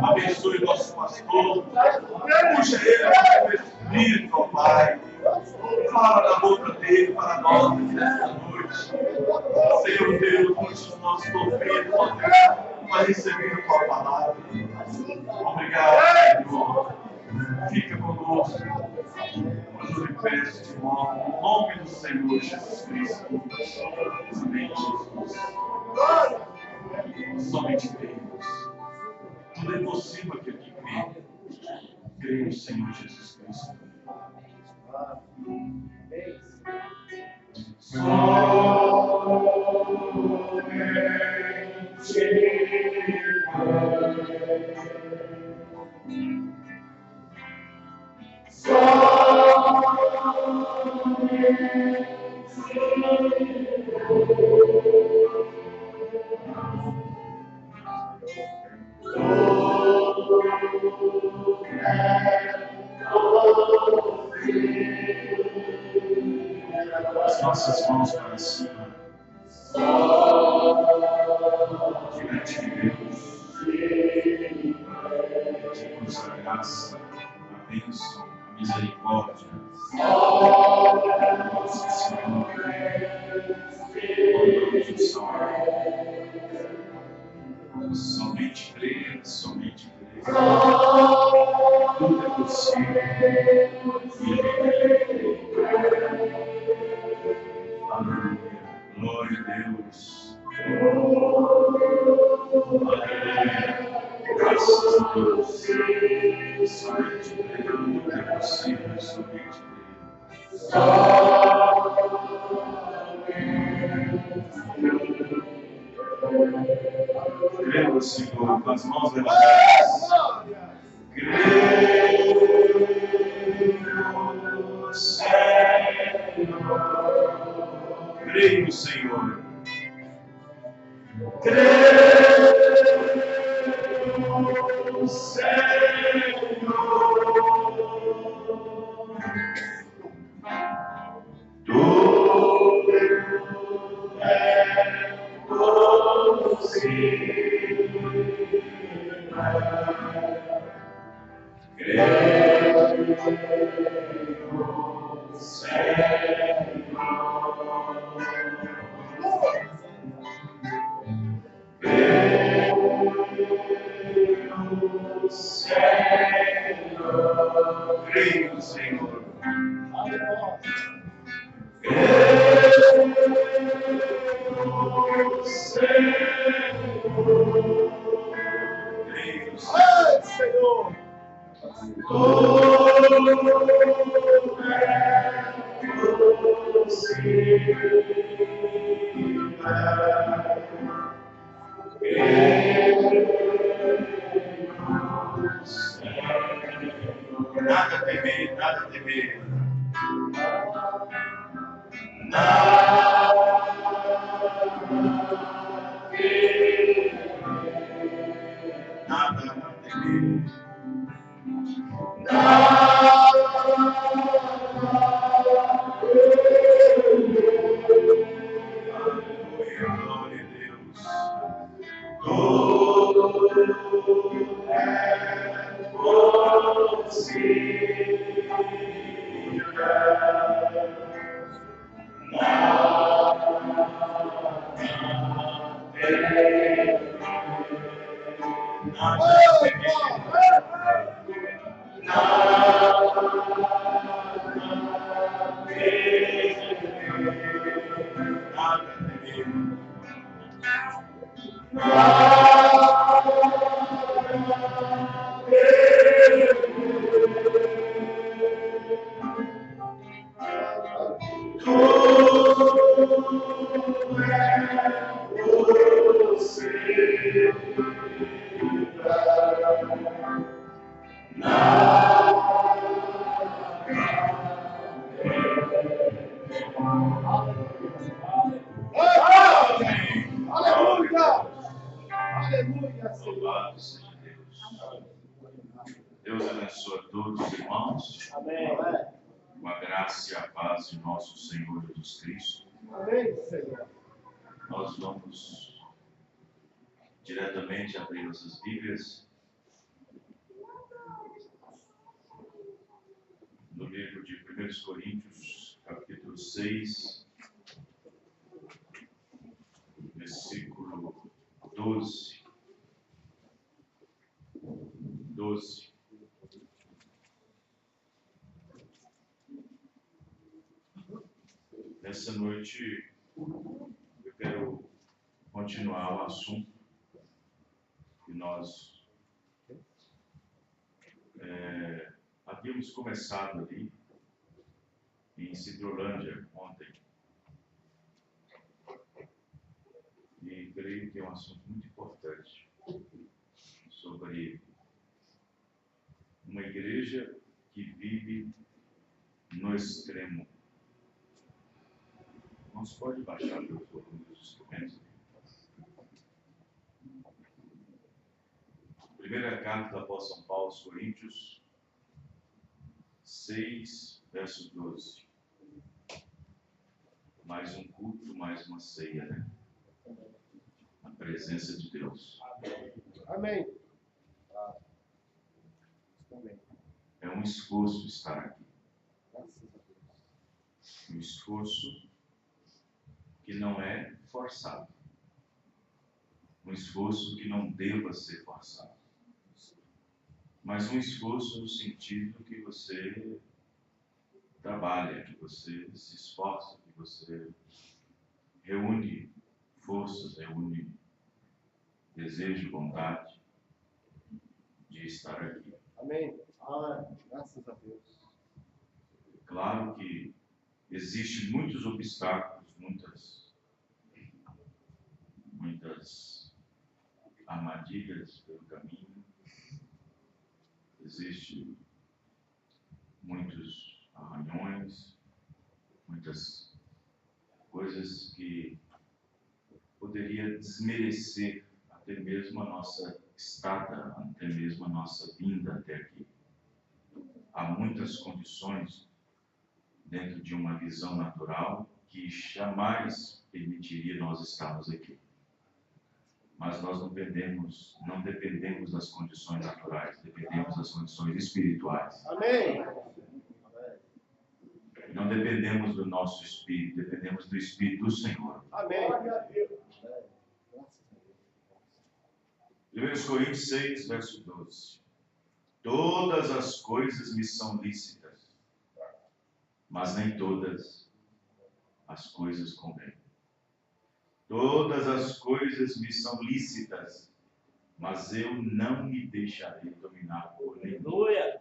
Abençoe nosso pastor. Puxa ele com o Espírito, ó Pai. Fala da boca dele para nós nesta noite. Senhor Deus, puxa os nossos ouvidos, ó Deus, para receber a tua palavra. Obrigado, Senhor. Fica conosco. Mas eu lhe peço de novo, em nome do Senhor Jesus Cristo. Amém, Jesus. Somente Deus. Tudo é possível aquele que crê. Crê no Senhor Jesus Cristo. As nossas mãos para cima. Diante de Deus. Pedimos a graça, a bênção, a misericórdia. Nosso Senhor. Louvamos o Senhor. Somente crer, somente crer. Tudo é possível. Aleluia. Glória a Deus. Aleluia. Graças a Deus. Somente crer. Tudo é possível. Somente crer. Crê no Senhor, com as mãos levantadas. Crê no Senhor. Creio no Senhor. Creio no Senhor. Tudo é possível. Creio no Senhor. Creio no Senhor. Creio no Senhor. Nada a temer, nada a temer. Nada a temer. Aleluia, glória a Deus. Tudo é possível. Louvado seja Deus. Deus abençoe a todos, irmãos. Amém. Com a graça e a paz de nosso Senhor Jesus Cristo. Amém, Senhor. Nós vamos diretamente abrir nossas Bíblias livro de 1 Coríntios, capítulo 6, versículo 12. Nessa noite, eu quero continuar o assunto que nós havíamos começado ali em Cidrolândia ontem. E creio que é um assunto muito importante sobre uma igreja que vive no extremo. Não se pode baixar o volume dos instrumentos. Primeira carta do apóstolo São Paulo aos Coríntios, 6, verso 12. Mais um culto, mais uma ceia, né? A presença de Deus. Amém. É um esforço estar aqui. Um esforço que não é forçado. Um esforço que não deva ser forçado. Mas um esforço no sentido que você trabalha, que você se esforça, que você reúne forças, reúne desejo, vontade de estar aqui. Amém. Graças a Deus. Claro que existem muitos obstáculos, muitas armadilhas pelo caminho. Existem muitos arranhões, muitas coisas que poderia desmerecer até mesmo a nossa estada, até mesmo a nossa vinda até aqui. Há muitas condições dentro de uma visão natural que jamais permitiria nós estarmos aqui. Mas nós não dependemos das condições naturais, dependemos das condições espirituais. Amém. Não dependemos do nosso espírito, dependemos do Espírito do Senhor. Amém. 1 Coríntios 6, verso 12. Todas as coisas me são lícitas, mas nem todas as coisas convêm. Todas as coisas me são lícitas, mas eu não me deixarei dominar por nenhum. Aleluia.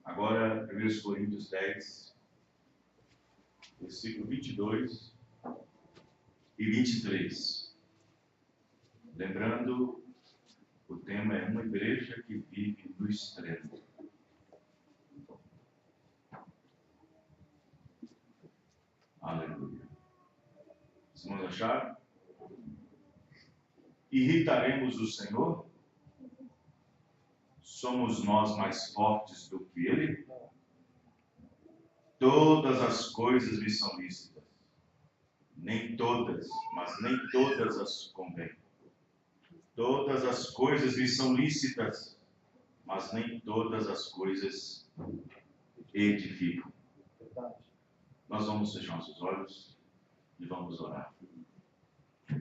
Agora, 1 Coríntios 10, versículo 22 e 23. Lembrando, o tema é uma igreja que vive no extremo. Aleluia. Vocês vão achar? Irritaremos o Senhor? Somos nós mais fortes do que Ele? Todas as coisas me são lícitas. Nem todas, mas nem todas as convêm. Todas as coisas me são lícitas, mas nem todas as coisas edificam. Nós vamos fechar nossos olhos e vamos orar.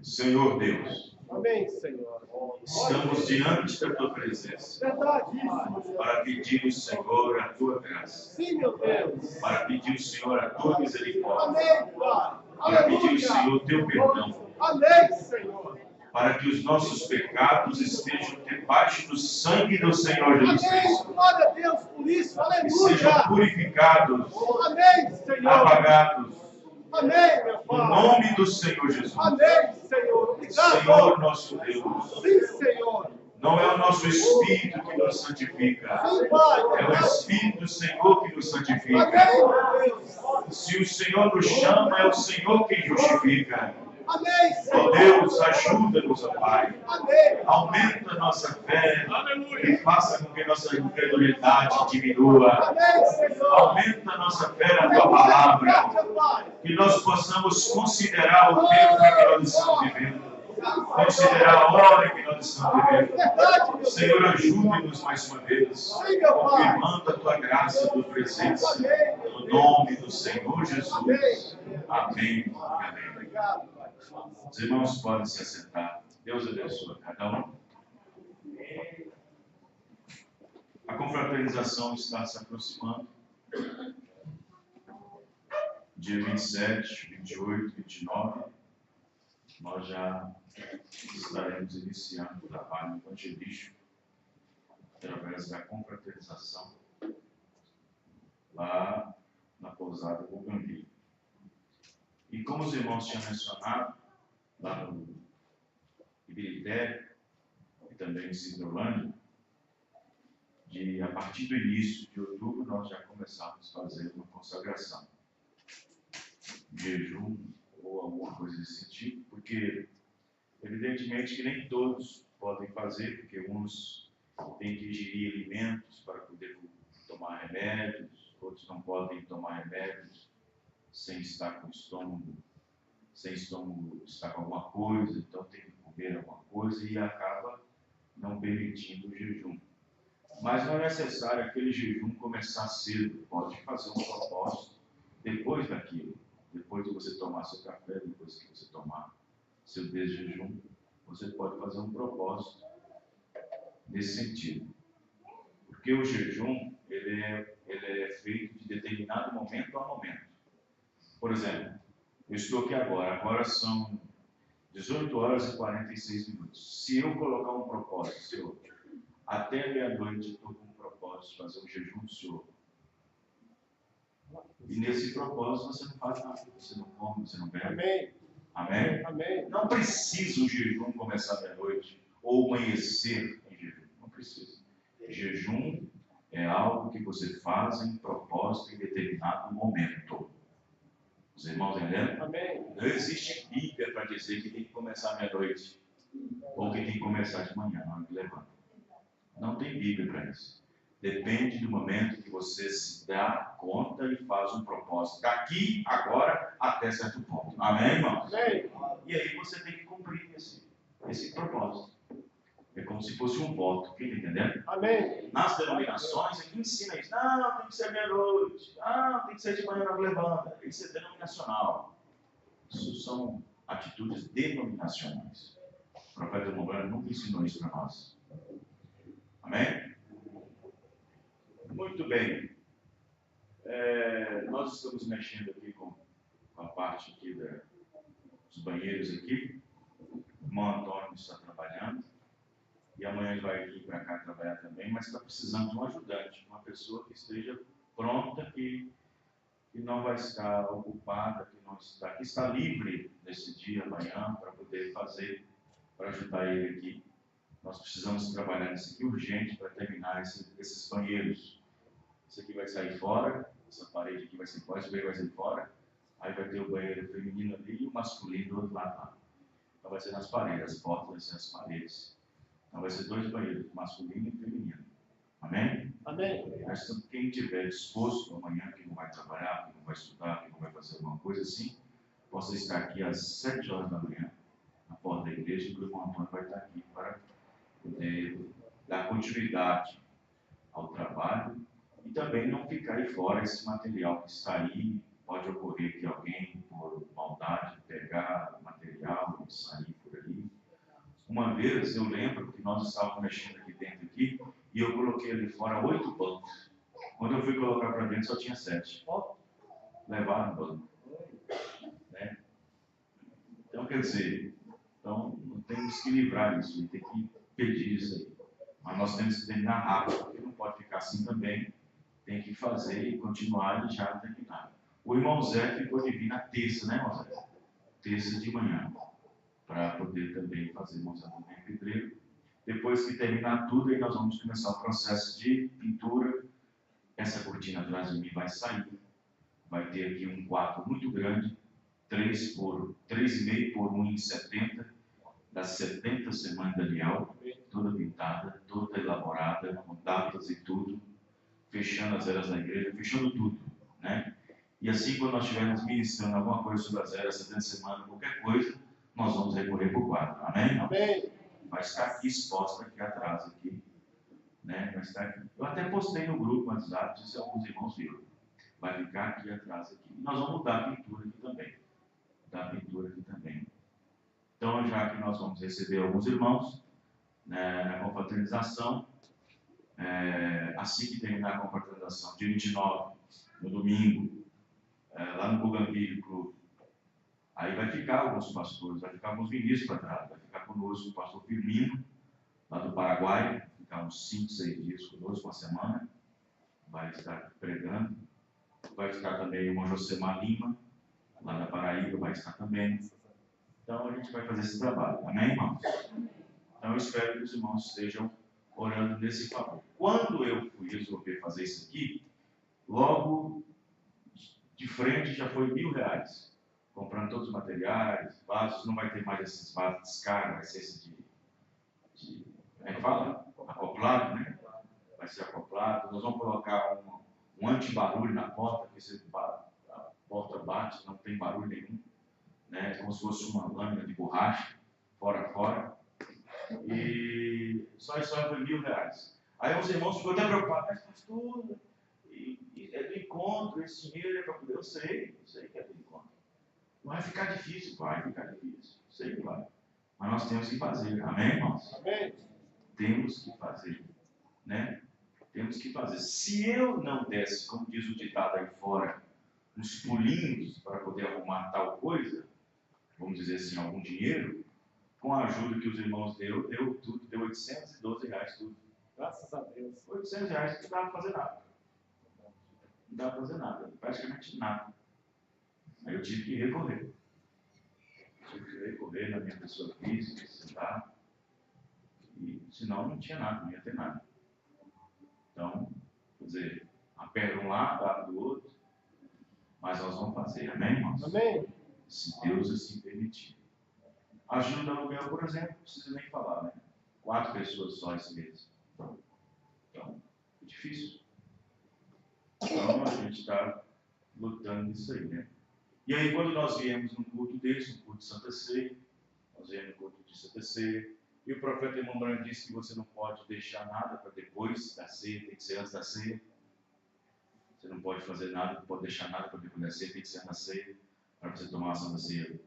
Senhor Deus, Amém, Senhor. estamos diante da Tua presença para pedir ao Senhor a Tua graça, Sim, meu Deus. para pedir ao Senhor a Tua misericórdia, Amém, Pai. para pedir ao Senhor o Teu perdão, Amém, Senhor. para que os nossos pecados estejam debaixo do sangue do Senhor Jesus Amém. Cristo, Glória a Deus por isso. que sejam Aleluia. purificados, Amém, Senhor. apagados, Amém, meu no Pai. nome do Senhor Jesus. Amém, Senhor. Obrigado. Senhor nosso Deus, Sim, Senhor. não é o nosso Espírito que nos santifica, Sim, Pai. é o Espírito do Senhor que nos santifica. Amém, meu Deus. Se o Senhor nos chama, é o Senhor quem justifica. Amém, Ó Senhor. Deus, ajuda-nos, ó Pai. Amém. Aumenta a nossa fé e faça com que nossa incredulidade diminua. Amém, Senhor. Aumenta a nossa fé na Tua palavra. Pai. Que nós possamos considerar o tempo em que nós estamos vivendo. considerar a hora que nós estamos vivendo. Senhor, ajude-nos mais uma vez, confirmando a tua graça, a tua presença, no nome do Senhor Jesus. Amém. Amém. Os irmãos podem se assentar. Deus abençoe cada um. A confraternização está se aproximando. Dia 27, 28, 29, nós já estaremos iniciando o trabalho evangelístico através da confraternização lá na pousada Bougainville. E como os irmãos tinham mencionado, lá no Ibirité e também em Cidrolândia, a partir do início de outubro nós já começamos a fazer uma consagração, jejum ou alguma coisa desse sentido, porque evidentemente que nem todos podem fazer, porque uns têm que ingerir alimentos para poder tomar remédios, outros não podem tomar remédios sem estar com o estômago, sem estômago estar com alguma coisa, então tem que comer alguma coisa e acaba não permitindo o jejum. Mas não é necessário aquele jejum começar cedo, pode fazer um propósito depois daquilo, depois de você tomar seu café, depois que você tomar seu desjejum, você pode fazer um propósito nesse sentido. Porque o jejum, ele é feito de determinado momento a momento. Por exemplo, eu estou aqui agora são 18 horas e 46 minutos. Se eu colocar um propósito, Senhor, até meia-noite eu estou com um propósito de fazer um jejum do Senhor. E nesse propósito você não faz nada, você não come, você não bebe. Amém. Amém? Amém. Não precisa o jejum começar meia-noite ou amanhecer em jejum. Não precisa. Jejum é algo que você faz em propósito em determinado momento. Os irmãos entendem? Amém. Não existe Bíblia para dizer que tem que começar meia-noite ou que tem que começar de manhã, na hora que levanta. Não tem Bíblia para isso. Depende do momento que você se dá conta e faz um propósito. Daqui, agora, até certo ponto. Amém, irmãos? Amém. E aí você tem que cumprir esse propósito. É como se fosse um voto. Quem está entendendo? Amém. Nas denominações, aqui ensina isso. Não, tem que ser meia-noite. Ah, tem que ser de manhã na levanta. Isso é denominacional. Isso são atitudes denominacionais. O profeta Morgana nunca ensinou isso para nós. Amém? Muito bem. Nós estamos mexendo aqui com a parte aqui dos banheiros aqui. O irmão Antônio está trabalhando. E amanhã ele vai vir para cá trabalhar também, mas está precisando de um ajudante, uma pessoa que esteja pronta, que não vai estar ocupada, que está livre nesse dia amanhã para poder fazer, para ajudar ele aqui. Nós precisamos trabalhar nisso aqui urgente para terminar esses banheiros. Esse aqui vai sair fora, essa parede aqui vai sair fora, esse banheiro vai sair fora, aí vai ter o banheiro feminino ali e o masculino do outro lado lá. Então vai ser nas paredes, as portas vão ser as paredes. Então vai ser 2 banheiros, masculino e feminino. Amém? Amém. Mas quem estiver disposto amanhã, que não vai trabalhar, que não vai estudar, que não vai fazer alguma coisa assim, possa estar aqui às 7 horas da manhã, na porta da igreja, e o irmão Antônio vai estar aqui para poder dar continuidade ao trabalho e também não ficar aí fora esse material que está aí. Pode ocorrer que alguém, por maldade, pegar o material e sair por ali. Uma vez eu lembro que nós estávamos mexendo aqui dentro aqui, e eu coloquei ali fora 8 bancos. Quando eu fui colocar para dentro só tinha 7. Levaram o banco. Né? Então quer dizer, temos que livrar isso, tem que pedir isso aí. Mas nós temos que terminar rápido, porque não pode ficar assim também. Tem que fazer e continuar e já terminar. O irmão Zé ficou de vir na terça, né, irmão Zé? Terça de manhã. Para poder também fazer mostramento em pedreiro. Depois que terminar tudo, aí nós vamos começar o processo de pintura. Essa cortina atrás de mim vai sair. Vai ter aqui um quarto muito grande, 3,5 por 1,70, das 70 semanas de Daniel, toda pintada, toda elaborada, com datas e tudo, fechando as eras da igreja, fechando tudo, né? E assim, quando nós estivermos ministrando alguma coisa sobre as eras, 70 semanas, qualquer coisa, nós vamos recorrer para o quadro. Amém? Amém. Vai estar aqui exposta aqui atrás, aqui, né? Vai estar aqui. Eu até postei no grupo WhatsApp, se alguns irmãos viram. Vai ficar aqui atrás aqui. Nós vamos mudar a pintura aqui também. Mudar a pintura aqui também. Então, já que nós vamos receber alguns irmãos, né, na confraternização, assim que terminar a confraternização, dia 29, no domingo, lá no Bugambilho Clube, aí vai ficar alguns pastores, vai ficar alguns ministros para trás, vai ficar conosco o pastor Firmino, lá do Paraguai, vai ficar uns 5, 6 dias conosco, uma semana, vai estar pregando. Vai ficar também o irmão Josemar Lima, lá da Paraíba, vai estar também. Então a gente vai fazer esse trabalho, amém, irmãos? Então eu espero que os irmãos estejam orando nesse favor. Quando eu fui resolver fazer isso aqui, logo de frente já foi R$1.000, comprando todos os materiais, vasos, não vai ter mais esses vasos de descarga, vai ser esse de como é que fala? Acoplado, né? Vai ser acoplado. Nós vamos colocar um antibarulho na porta, porque a porta bate, não tem barulho nenhum, né? Como se fosse uma lâmina de borracha, fora. E só isso foi R$1.000. Aí os irmãos ficam até preocupados, mas pastor, é do encontro, esse dinheiro é para poder. Eu sei que é do encontro. Vai ficar difícil, sei que vai. Mas nós temos que fazer, amém, irmãos? Amém. Temos que fazer, né? Temos que fazer. Se eu não desse, como diz o ditado aí fora, uns pulinhos para poder arrumar tal coisa, vamos dizer assim, algum dinheiro, com a ajuda que os irmãos deu tudo, deu R$812 tudo. Graças a Deus. R$800 não dá para fazer nada. Não dá para fazer nada, praticamente nada. Aí eu tive que recorrer. Na minha pessoa física, sentar. E senão não tinha nada, não ia ter nada. Então, quer dizer, aperta um lado, abre do outro, mas nós vamos fazer, amém, irmãos? Amém. Se Deus assim permitir. Ajuda aluguel, por exemplo, não precisa nem falar, né? 4 pessoas só esse mês. Então, é difícil. Então, a gente está lutando nisso aí, né? E aí, quando nós viemos num culto desse, um culto de Santa Ceia, nós viemos no culto de Santa Ceia, e o profeta irmão Branco disse que você não pode deixar nada para depois da ceia, tem que ser antes da ceia. Você não pode fazer nada, não pode deixar nada para depois da ceia, tem que ser antes da ceia, para você tomar a Santa Ceia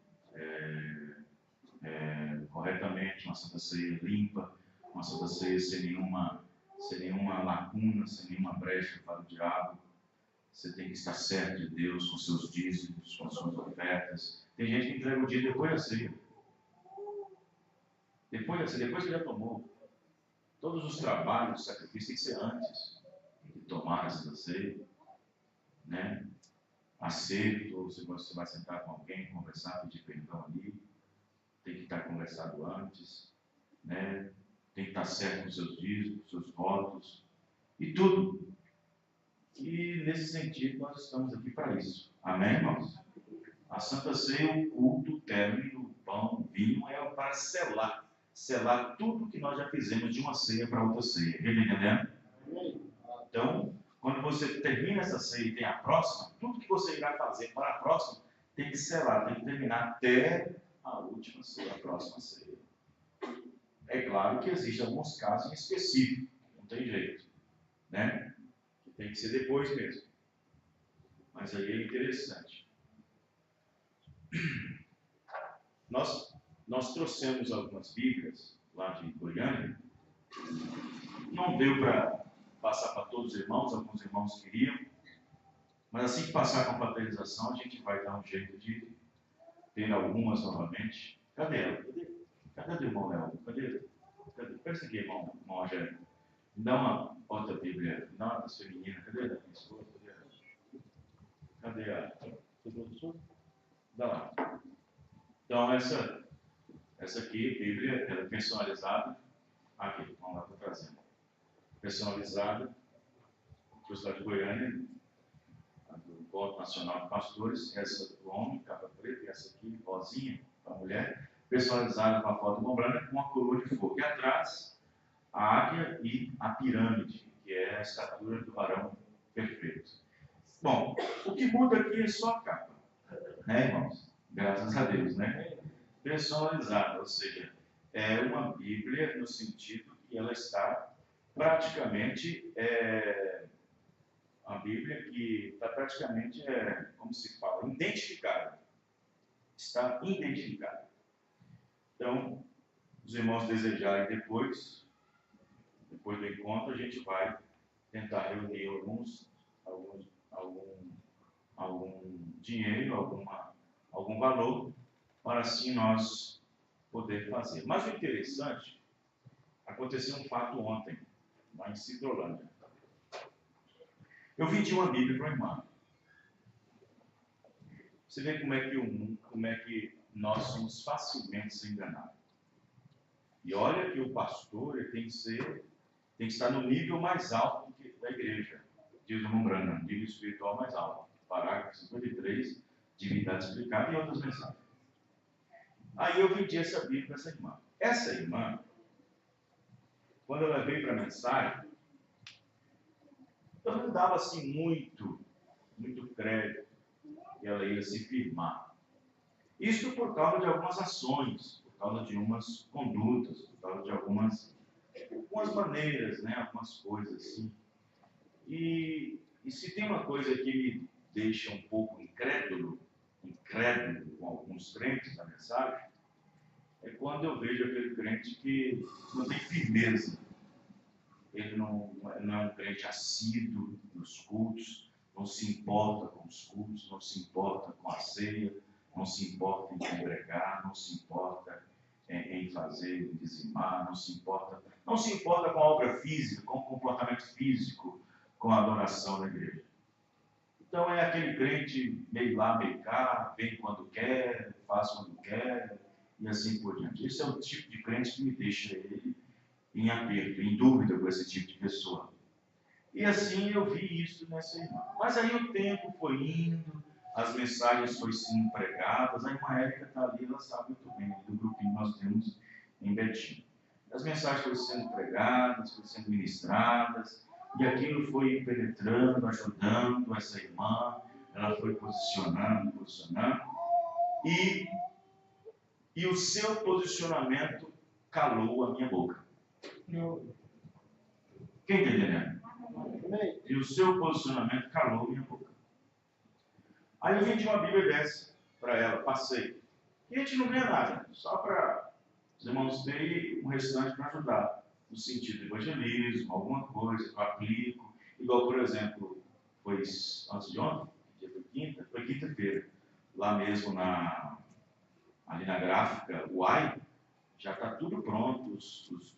corretamente, uma Santa Ceia limpa, uma Santa Ceia sem nenhuma lacuna, sem nenhuma brecha para o diabo. Você tem que estar certo de Deus com seus dízimos, com suas ofertas. Tem gente que entrega o dia depois da ceia. Depois que já tomou. Todos os trabalhos, os sacrifícios, tem que ser antes de tomar essa ceia. Né? Aceito, ou se você vai sentar com alguém, conversar, pedir perdão ali. Tem que estar conversado antes. Né? Tem que estar certo com seus dízimos, com seus votos. E tudo. E nesse sentido nós estamos aqui para isso. Amém, irmãos? A Santa Ceia, o culto, o término, o pão, o vinho, é para selar tudo que nós já fizemos de uma ceia para outra ceia. Está entendendo? Então, quando você termina essa ceia e tem a próxima, tudo que você irá fazer para a próxima tem que selar, tem que terminar até a última ceia, a próxima ceia. É claro que existem alguns casos em específico, não tem jeito, né? Tem que ser depois mesmo. Mas aí é interessante. Nós trouxemos algumas Bíblias lá de Goiânia. Não deu para passar para todos os irmãos, alguns irmãos queriam. Mas assim que passar a confraternização, a gente vai dar um jeito de ter algumas novamente. Cadê ela? Cadê o irmão Léo? Cadê? Pensa aqui, irmão Rogério. Me dá uma outra Bíblia, me dá uma das femininas. Cadê a minha esposa? Cadê a professora? Dá lá. Então, essa aqui, Bíblia, ela é personalizada. Aqui, vamos lá, estou trazendo. Personalizada, trouxe lá de Goiânia, do Encontro Nacional de Pastores. Essa do homem, capa preta, e essa aqui, rosinha, para a mulher. Personalizada com a foto do branca, com uma coroa de fogo. E atrás, a águia e a pirâmide, que é a estatura do varão perfeito. Bom, o que muda aqui é só a capa, né, irmãos? Graças a Deus, né? personalizada, ou seja, é uma Bíblia no sentido que ela está praticamente, uma Bíblia que está praticamente, como se fala, identificada. Está identificada. Então, os irmãos desejarem depois do encontro, a gente vai tentar reunir algum dinheiro, algum valor, para assim nós poder fazer. Mas o interessante, aconteceu um fato ontem, lá em Cidrolândia. Eu vendi uma Bíblia para uma irmã. Você vê como é que nós somos facilmente enganados. E olha que o pastor ele tem que estar no nível mais alto da igreja. Diz o irmão Branham, nível espiritual mais alto. Parágrafo 53, divindade explicada e outras mensagens. Aí eu vendi essa Bíblia para essa irmã. Essa irmã, quando ela veio para a mensagem, eu não dava assim muito crédito que ela ia se firmar. Isso por causa de algumas ações, por causa de umas condutas, por causa de algumas maneiras, né? Algumas coisas assim. E se tem uma coisa que me deixa um pouco incrédulo com alguns crentes na mensagem, é quando eu vejo aquele crente que não tem firmeza. Ele não é um crente assíduo nos cultos, não se importa com os cultos, não se importa com a ceia, não se importa em congregar, não se importa em fazer, em dizimar, não se importa com a obra física, com o comportamento físico, com a adoração da igreja. Então é aquele crente meio lá, meio cá, vem quando quer, faz quando quer, e assim por diante. Esse é o tipo de crente que me deixa ele em aperto, em dúvida com esse tipo de pessoa. E assim eu vi isso nessa irmã. Mas aí o tempo foi indo, as mensagens foram sendo pregadas, a irmã Érica está ali, ela sabe muito bem, do grupinho que nós temos em Betim. As mensagens foram sendo pregadas, foram sendo ministradas, e aquilo foi penetrando, ajudando essa irmã, ela foi posicionando, e o seu posicionamento calou a minha boca. Quem está entendendo? E o seu posicionamento calou a minha boca. Aí eu vendi uma Bíblia dessa para ela, passei. E a gente não ganha nada, só para os irmãos terem um restante para ajudar, no sentido de evangelismo, alguma coisa que eu aplico. Igual, por exemplo, foi antes de ontem, dia foi quinta-feira, lá mesmo ali na gráfica, o AI, já está tudo pronto, os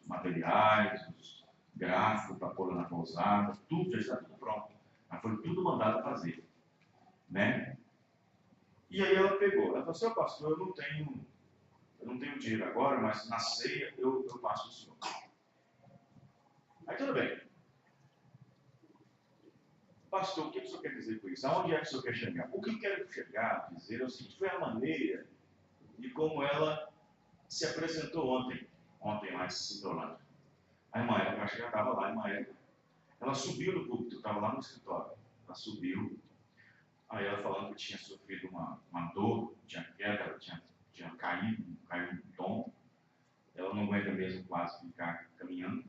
materiais, os gráficos para pôr na pousada, tudo já está tudo pronto. Mas foi tudo mandado fazer. Né? E aí ela pegou, ela falou assim, pastor, eu não tenho dinheiro agora, mas na ceia eu passo o senhor. Aí tudo bem. Pastor, o que o senhor quer dizer com isso? Aonde é que o senhor quer chegar? O que eu quero chegar, dizer é o seguinte, foi a maneira de como ela se apresentou ontem lá em Cidrolândia. A irmã Érica, eu acho que já estava lá, a irmã Érica. Ela subiu no púlpito, estava lá no escritório. Ela subiu. Aí ela falando que tinha sofrido uma dor, tinha queda, ela tinha caído um tom. Ela não aguenta mesmo quase ficar caminhando.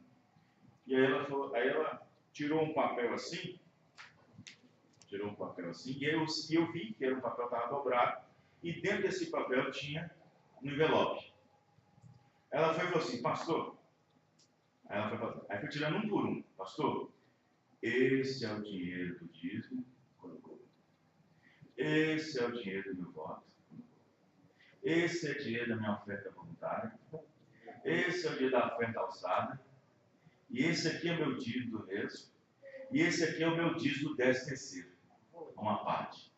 E aí ela tirou um papel assim, e eu vi que era um papel que estava dobrado, e dentro desse papel tinha um envelope. Ela foi e falou assim, pastor, aí foi tirando um por um, pastor, esse é o dinheiro do dízimo, colocou. Esse é o dinheiro do meu voto. Esse é o dinheiro da minha oferta voluntária. Esse é o dinheiro da oferta alçada. E esse aqui é o meu dízimo do mês. E esse aqui é o meu dízimo do 10º. Uma parte.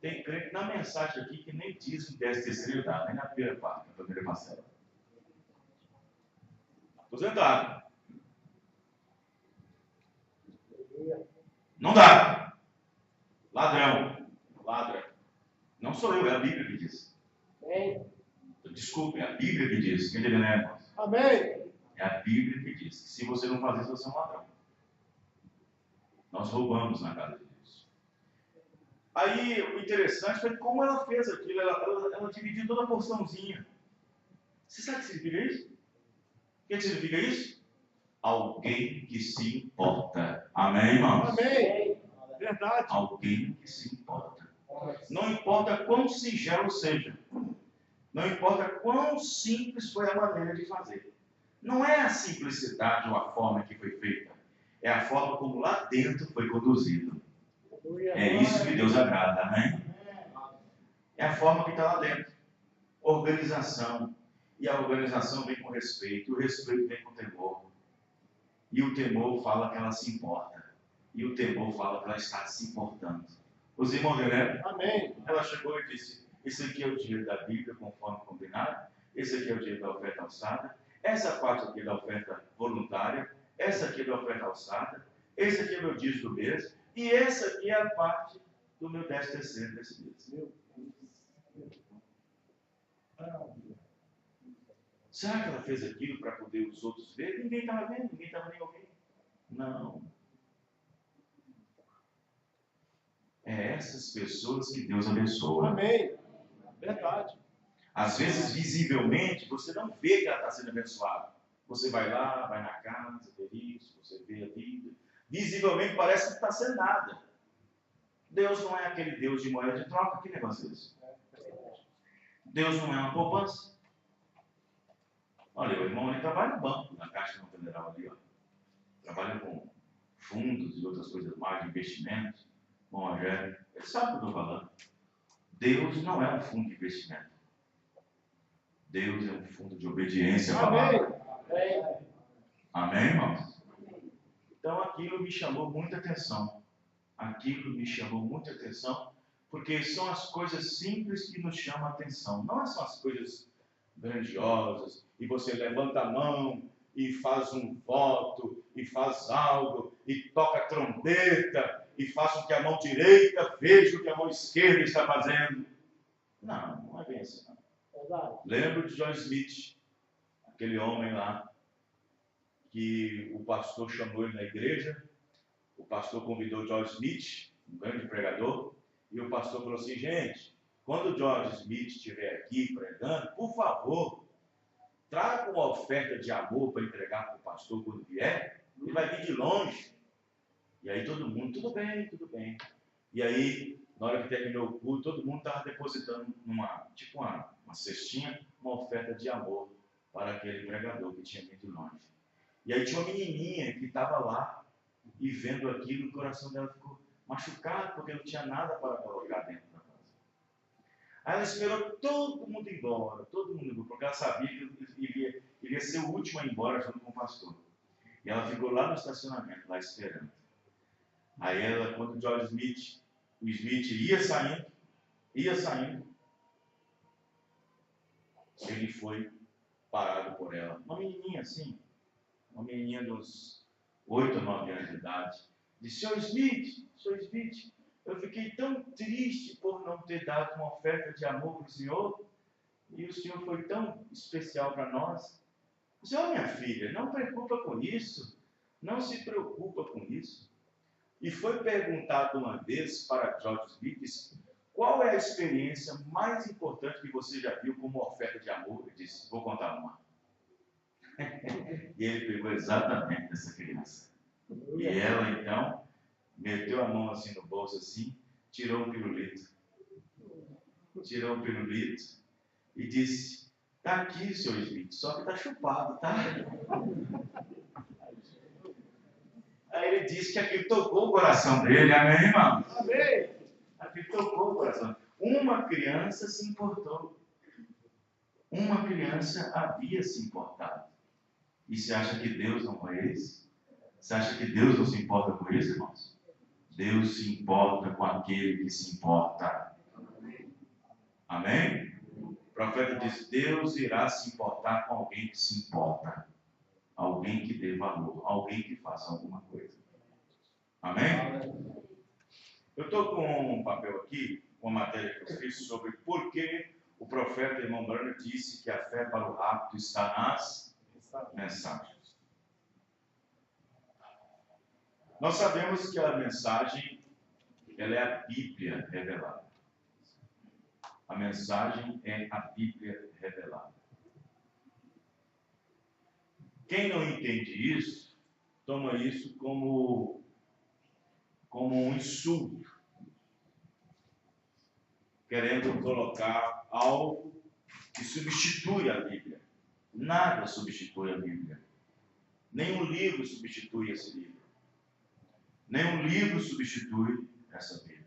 Tem crente na mensagem aqui que nem dízimo 10º dá, nem na primeira parte, na primeira parcela. Aposentado. Não dá. Ladrão. Ladra. Não sou eu, é a Bíblia que diz. Desculpe, é a Bíblia que diz. Quem entendeu, né, irmãos? Amém. É a Bíblia que diz que se você não fazer isso, você é um ladrão. Nós roubamos na casa de Deus. Aí, o interessante foi como ela fez aquilo. Ela dividiu toda a porçãozinha. Você sabe o que significa isso? O que significa isso? Alguém que se importa. Amém, irmãos? Amém. Verdade. Alguém que se importa. Não importa quão singelo seja. Não importa quão simples foi a maneira de fazer. Não é a simplicidade ou a forma que foi feita. É a forma como lá dentro foi conduzido. É isso que Deus agrada, amém? É a forma que está lá dentro. Organização. E a organização vem com respeito. E o respeito vem com temor. E o temor fala que ela se importa. E o temor fala que ela está se importando. Os irmãos entenderam? Amém. Ela chegou e disse: esse aqui é o dinheiro da Bíblia, conforme combinado. Esse aqui é o dinheiro da oferta alçada. Essa parte aqui é da oferta voluntária. Essa aqui é da oferta alçada. Esse aqui é meu dízimo do mês. E essa aqui é a parte do meu 10% desse mês. Será que ela fez aquilo para poder os outros ver? Ninguém estava vendo, ninguém estava nem ouvindo. Não. É essas pessoas que Deus abençoa. Amém. Verdade. Às vezes, visivelmente, você não vê que ela está sendo abençoada. Você vai lá, vai na casa, vê isso, você vê a vida. Visivelmente parece que não está sendo nada. Deus não é aquele Deus de moeda de troca. Que negócio é esse? Deus não é uma poupança. Olha, o irmão ali trabalha no banco, na Caixa Federal ali, ó. Trabalha com fundos e outras coisas mais, de investimentos. Bom, Rogério, ele sabe o que eu estou falando. Deus não é um fundo de investimento. Deus é um fundo de obediência à palavra. Amém. Amém, irmãos? Então aquilo me chamou muita atenção. Aquilo me chamou muita atenção, porque são as coisas simples que nos chamam a atenção. Não são as coisas grandiosas, e você levanta a mão e faz um voto, e faz algo, e toca a trombeta, e faz com que a mão direita veja o que a mão esquerda está fazendo. Não, não é bem assim. Não. Lembro de John Smith, aquele homem lá, que o pastor chamou ele na igreja. O pastor convidou George Smith, um grande pregador, e o pastor falou assim: gente, quando o George Smith estiver aqui pregando, por favor, traga uma oferta de amor para entregar para o pastor quando vier, e vai vir de longe. E aí todo mundo, tudo bem, tudo bem. E aí, na hora que terminou o culto, todo mundo estava depositando uma cestinha, uma oferta de amor para aquele pregador que tinha vindo de longe. E aí tinha uma menininha que estava lá, e vendo aquilo, o coração dela ficou machucado, porque não tinha nada para colocar dentro da casa. Aí ela esperou todo mundo ir embora, porque ela sabia que iria ser o último a ir embora junto com o pastor. E ela ficou lá no estacionamento, lá esperando. Aí ela, quando o Smith ia saindo, ele foi parado por ela. Uma menininha assim, uma menininha de uns 8 ou 9 anos de idade, disse: Sr. Smith, eu fiquei tão triste por não ter dado uma oferta de amor para o senhor, e o senhor foi tão especial para nós. O senhor, minha filha, não preocupa com isso, não se preocupa com isso. E foi perguntado uma vez para George Smith: qual é a experiência mais importante que você já viu como oferta de amor? Ele disse: vou contar uma. E ele pegou exatamente essa criança. E ela, então, meteu a mão assim no bolso, assim, tirou um pirulito. E disse: está aqui, Sr. Smith, só que está chupado, tá? Aí ele disse que aquilo tocou o coração dele, amém, irmão? Amém. Aquilo tocou o coração. Uma criança se importou. Uma criança havia se importado. E você acha que Deus não é esse? Você acha que Deus não se importa com isso, irmãos? Deus se importa com aquele que se importa. Amém? O profeta diz: Deus irá se importar com alguém que se importa. Alguém que dê valor. Alguém que faça alguma coisa. Amém? Eu estou com um papel aqui, uma matéria que eu fiz sobre por que o profeta irmão Branham disse que a fé para o rapto está nas mensagens. Nós sabemos que a mensagem ela é a Bíblia revelada. A mensagem é a Bíblia revelada. Quem não entende isso, toma isso como um insulto, querendo colocar algo que substitui a Bíblia. Nada substitui a Bíblia. Nenhum livro substitui esse livro. Nenhum livro substitui essa Bíblia.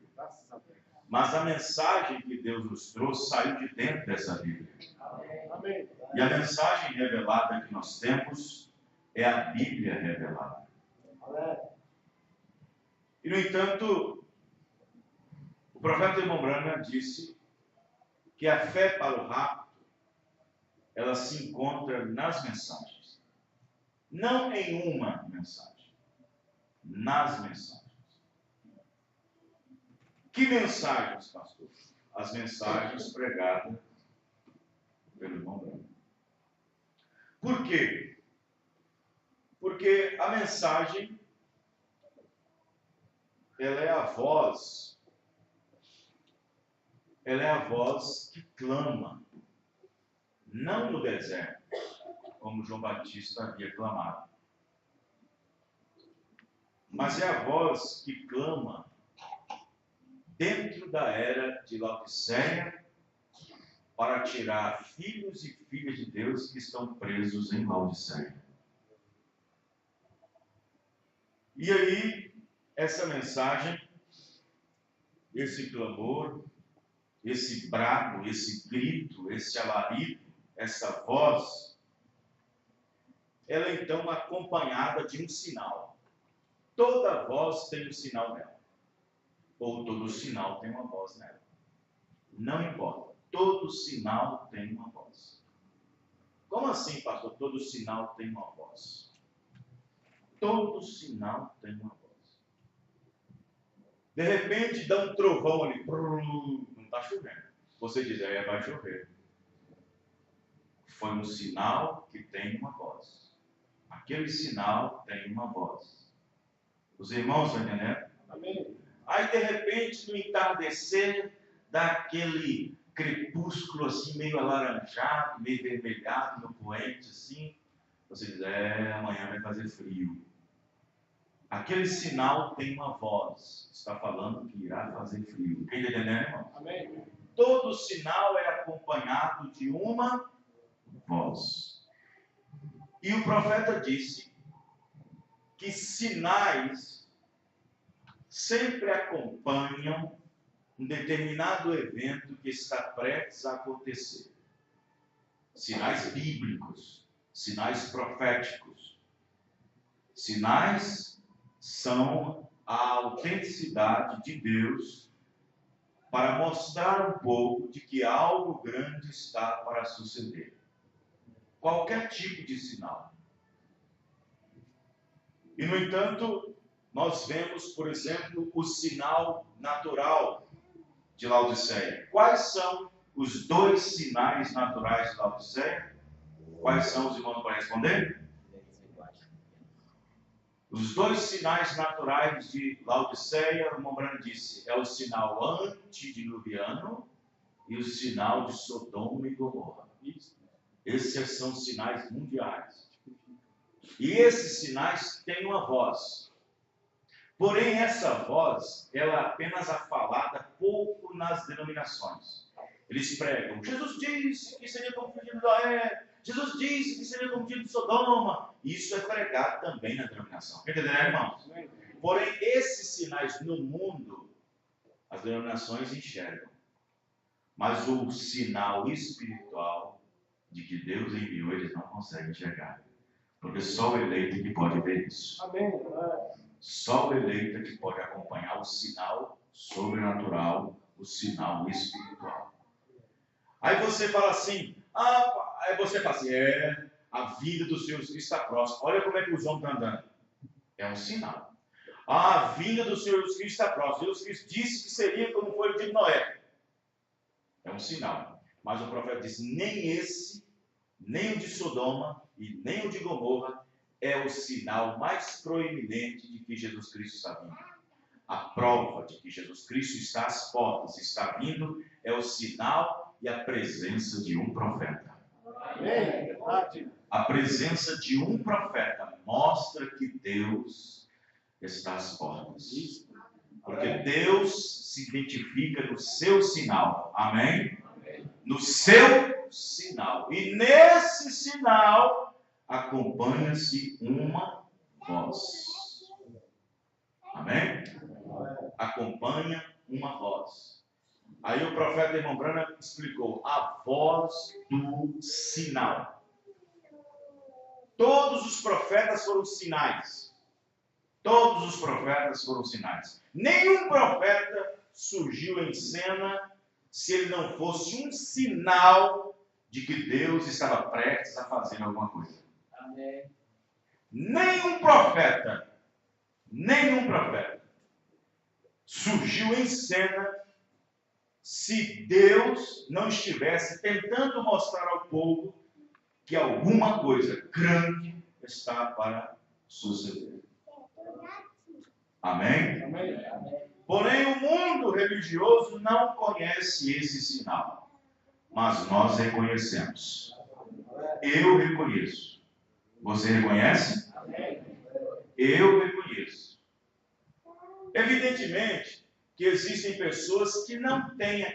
Mas a mensagem que Deus nos trouxe saiu de dentro dessa Bíblia. Amém. E a mensagem revelada que nós temos é a Bíblia revelada. E, no entanto, o profeta Irmão Branham disse que a fé para o rapto, ela se encontra nas mensagens. Não em uma mensagem, nas mensagens. Que mensagens, pastor? As mensagens pregadas pelo Irmão Branham. Por quê? Porque a mensagem, ela é a voz que clama, não no deserto, como João Batista havia clamado, mas é a voz que clama dentro da era de Laodiceia para tirar filhos e filhas de Deus que estão presos em Laodiceia. E aí, essa mensagem, esse clamor, esse brado, esse grito, esse alarido, essa voz, ela é então acompanhada de um sinal. Toda voz tem um sinal nela. Ou todo sinal tem uma voz nela. Não importa. Todo sinal tem uma voz. Como assim, pastor? Todo sinal tem uma voz. Todo sinal tem uma voz. De repente dá um trovão ali. Não está chovendo. Você diz, vai chover. Foi um sinal que tem uma voz. Aquele sinal tem uma voz. Os irmãos estão entendendo? Amém. Aí, de repente, no entardecer, dá aquele crepúsculo assim, meio alaranjado, meio vermelhado, no poente, assim. Você diz, amanhã vai fazer frio. Aquele sinal tem uma voz. Está falando que irá fazer frio. Quem está entendendo, irmão? Amém. Todo sinal é acompanhado de uma voz. E o profeta disse que sinais sempre acompanham um determinado evento que está prestes a acontecer. Sinais bíblicos, sinais proféticos. Sinais são a autenticidade de Deus para mostrar um pouco de que algo grande está para suceder. Qualquer tipo de sinal. E, no entanto, nós vemos, por exemplo, o sinal natural de Laodiceia. Quais são os dois sinais naturais de Laodiceia? Quais são, os irmãos para responder? Os dois sinais naturais de Laodiceia, o irmão Branham disse, é o sinal antediluviano e o sinal de Sodoma e Gomorra. Esses são sinais mundiais. E esses sinais têm uma voz. Porém, essa voz, ela é apenas falada pouco nas denominações. Eles pregam, Jesus disse que seria como filho de Noé, Jesus disse que seria como filho de Sodoma. Isso é pregado também na denominação. Entendeu, irmãos? Porém, esses sinais no mundo, as denominações enxergam. Mas o sinal espiritual de que Deus enviou, eles não conseguem enxergar. Porque só o eleito que pode ver isso. Amém. Só o eleito que pode acompanhar o sinal sobrenatural, o sinal espiritual. Aí você fala assim, a vida dos seus está próxima. Olha como é que os homens estão andando. É um sinal. A vinda do Senhor Jesus Cristo está próxima. Jesus Cristo disse que seria como foi o dia de Noé. É um sinal. Mas o profeta disse, nem esse, nem o de Sodoma e nem o de Gomorra é o sinal mais proeminente de que Jesus Cristo está vindo. A prova de que Jesus Cristo está às portas, está vindo, é o sinal e a presença de um profeta. Amém. Verdade. A presença de um profeta mostra que Deus está às portas. Porque Deus se identifica no seu sinal. Amém? No seu sinal. E nesse sinal acompanha-se uma voz. Amém? Acompanha uma voz. Aí o profeta irmão Branham explicou a voz do sinal. Todos os profetas foram sinais. Todos os profetas foram sinais. Nenhum profeta surgiu em cena se ele não fosse um sinal de que Deus estava prestes a fazer alguma coisa. Amém. Nenhum profeta surgiu em cena se Deus não estivesse tentando mostrar ao povo que alguma coisa grande está para suceder. Amém? Amém. Porém, o mundo religioso não conhece esse sinal, mas nós reconhecemos. Eu reconheço. Você reconhece? Eu reconheço. Evidentemente que existem pessoas que não têm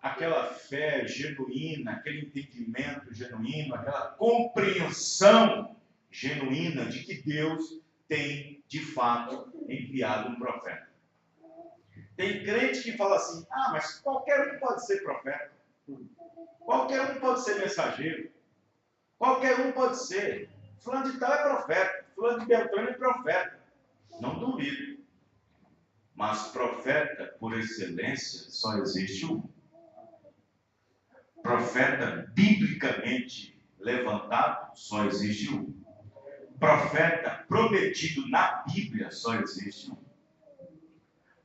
aquela fé genuína, aquele entendimento genuíno, aquela compreensão genuína de que Deus tem, de fato, enviado um profeta. Tem crente que fala assim, mas qualquer um pode ser profeta. Qualquer um pode ser mensageiro. Qualquer um pode ser. Fulano de tal é profeta. Fulano de Beltrano é profeta. Não duvido. Mas profeta, por excelência, só existe um. Profeta biblicamente levantado, só existe um. Profeta prometido na Bíblia, só existe um.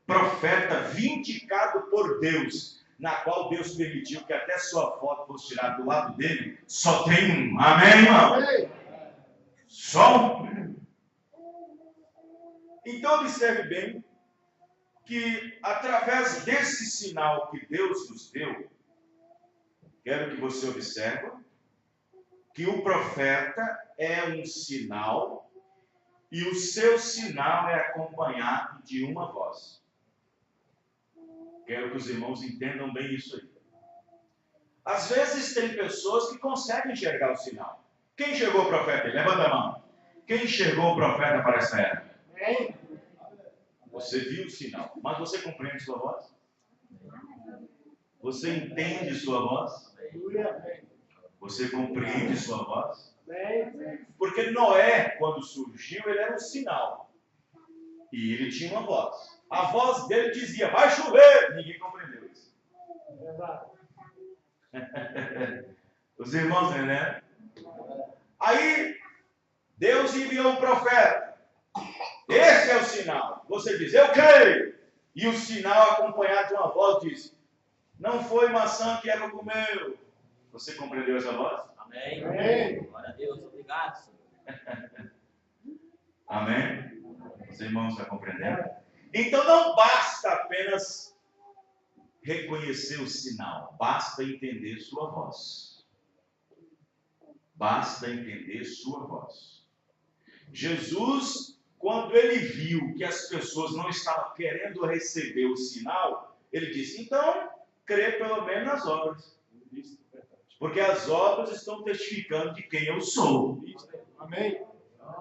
Profeta vindicado por Deus, na qual Deus permitiu que até sua foto fosse tirada do lado dele, só tem um. Amém, irmão? Só um. Então observe bem que através desse sinal que Deus nos deu, quero que você observe que o profeta é um sinal e o seu sinal é acompanhado de uma voz. Quero que os irmãos entendam bem isso aí. Às vezes tem pessoas que conseguem enxergar o sinal. Quem enxergou o profeta? Levanta a mão. Quem enxergou o profeta para essa era? Você viu o sinal, mas você compreende sua voz? Você entende sua voz? Você compreende sua voz? Porque Noé, quando surgiu, ele era um sinal. E ele tinha uma voz. A voz dele dizia, vai chover. Ninguém compreendeu isso. Os irmãos, né? Aí, Deus enviou um profeta. Esse é o sinal. Você diz, eu creio. E o sinal acompanhado de uma voz diz, não foi maçã que Eva comeu. Você compreendeu essa voz? Amém. Amém. Glória a Deus. Obrigado, Senhor. Amém? Os irmãos estão compreendendo? Então não basta apenas reconhecer o sinal. Basta entender sua voz. Basta entender sua voz. Jesus, quando ele viu que as pessoas não estavam querendo receber o sinal, ele disse, então, crê pelo menos nas obras. Porque as obras estão testificando de quem eu sou. Amém.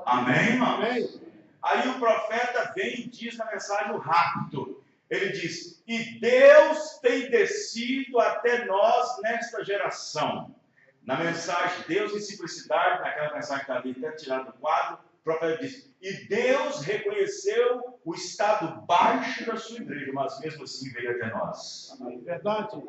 Amém, irmão? Amém. Aí o profeta vem e diz na mensagem o rapto. Ele diz, e Deus tem descido até nós nesta geração. Na mensagem Deus em simplicidade, naquela mensagem que está ali até tirada do quadro, o profeta diz, e Deus reconheceu o estado baixo da sua igreja, mas mesmo assim veio até nós. Verdade.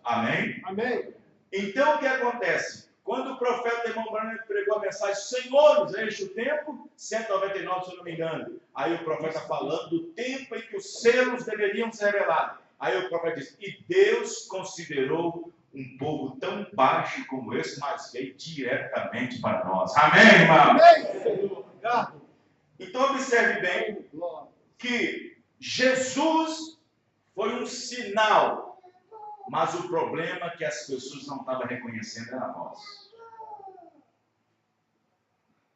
Amém? Amém. Então o que acontece? Quando o profeta irmão Branham pregou a mensagem, Senhor, enche o tempo, 199, se eu não me engano. Aí o profeta falando do tempo em que os selos deveriam ser revelados. Aí o profeta diz, e Deus considerou um povo tão baixo como esse, mas veio diretamente para nós. Amém, irmão? Amém, Senhor. Obrigado. Então observe bem que Jesus foi um sinal, mas o problema é que as pessoas não estavam reconhecendo era a voz.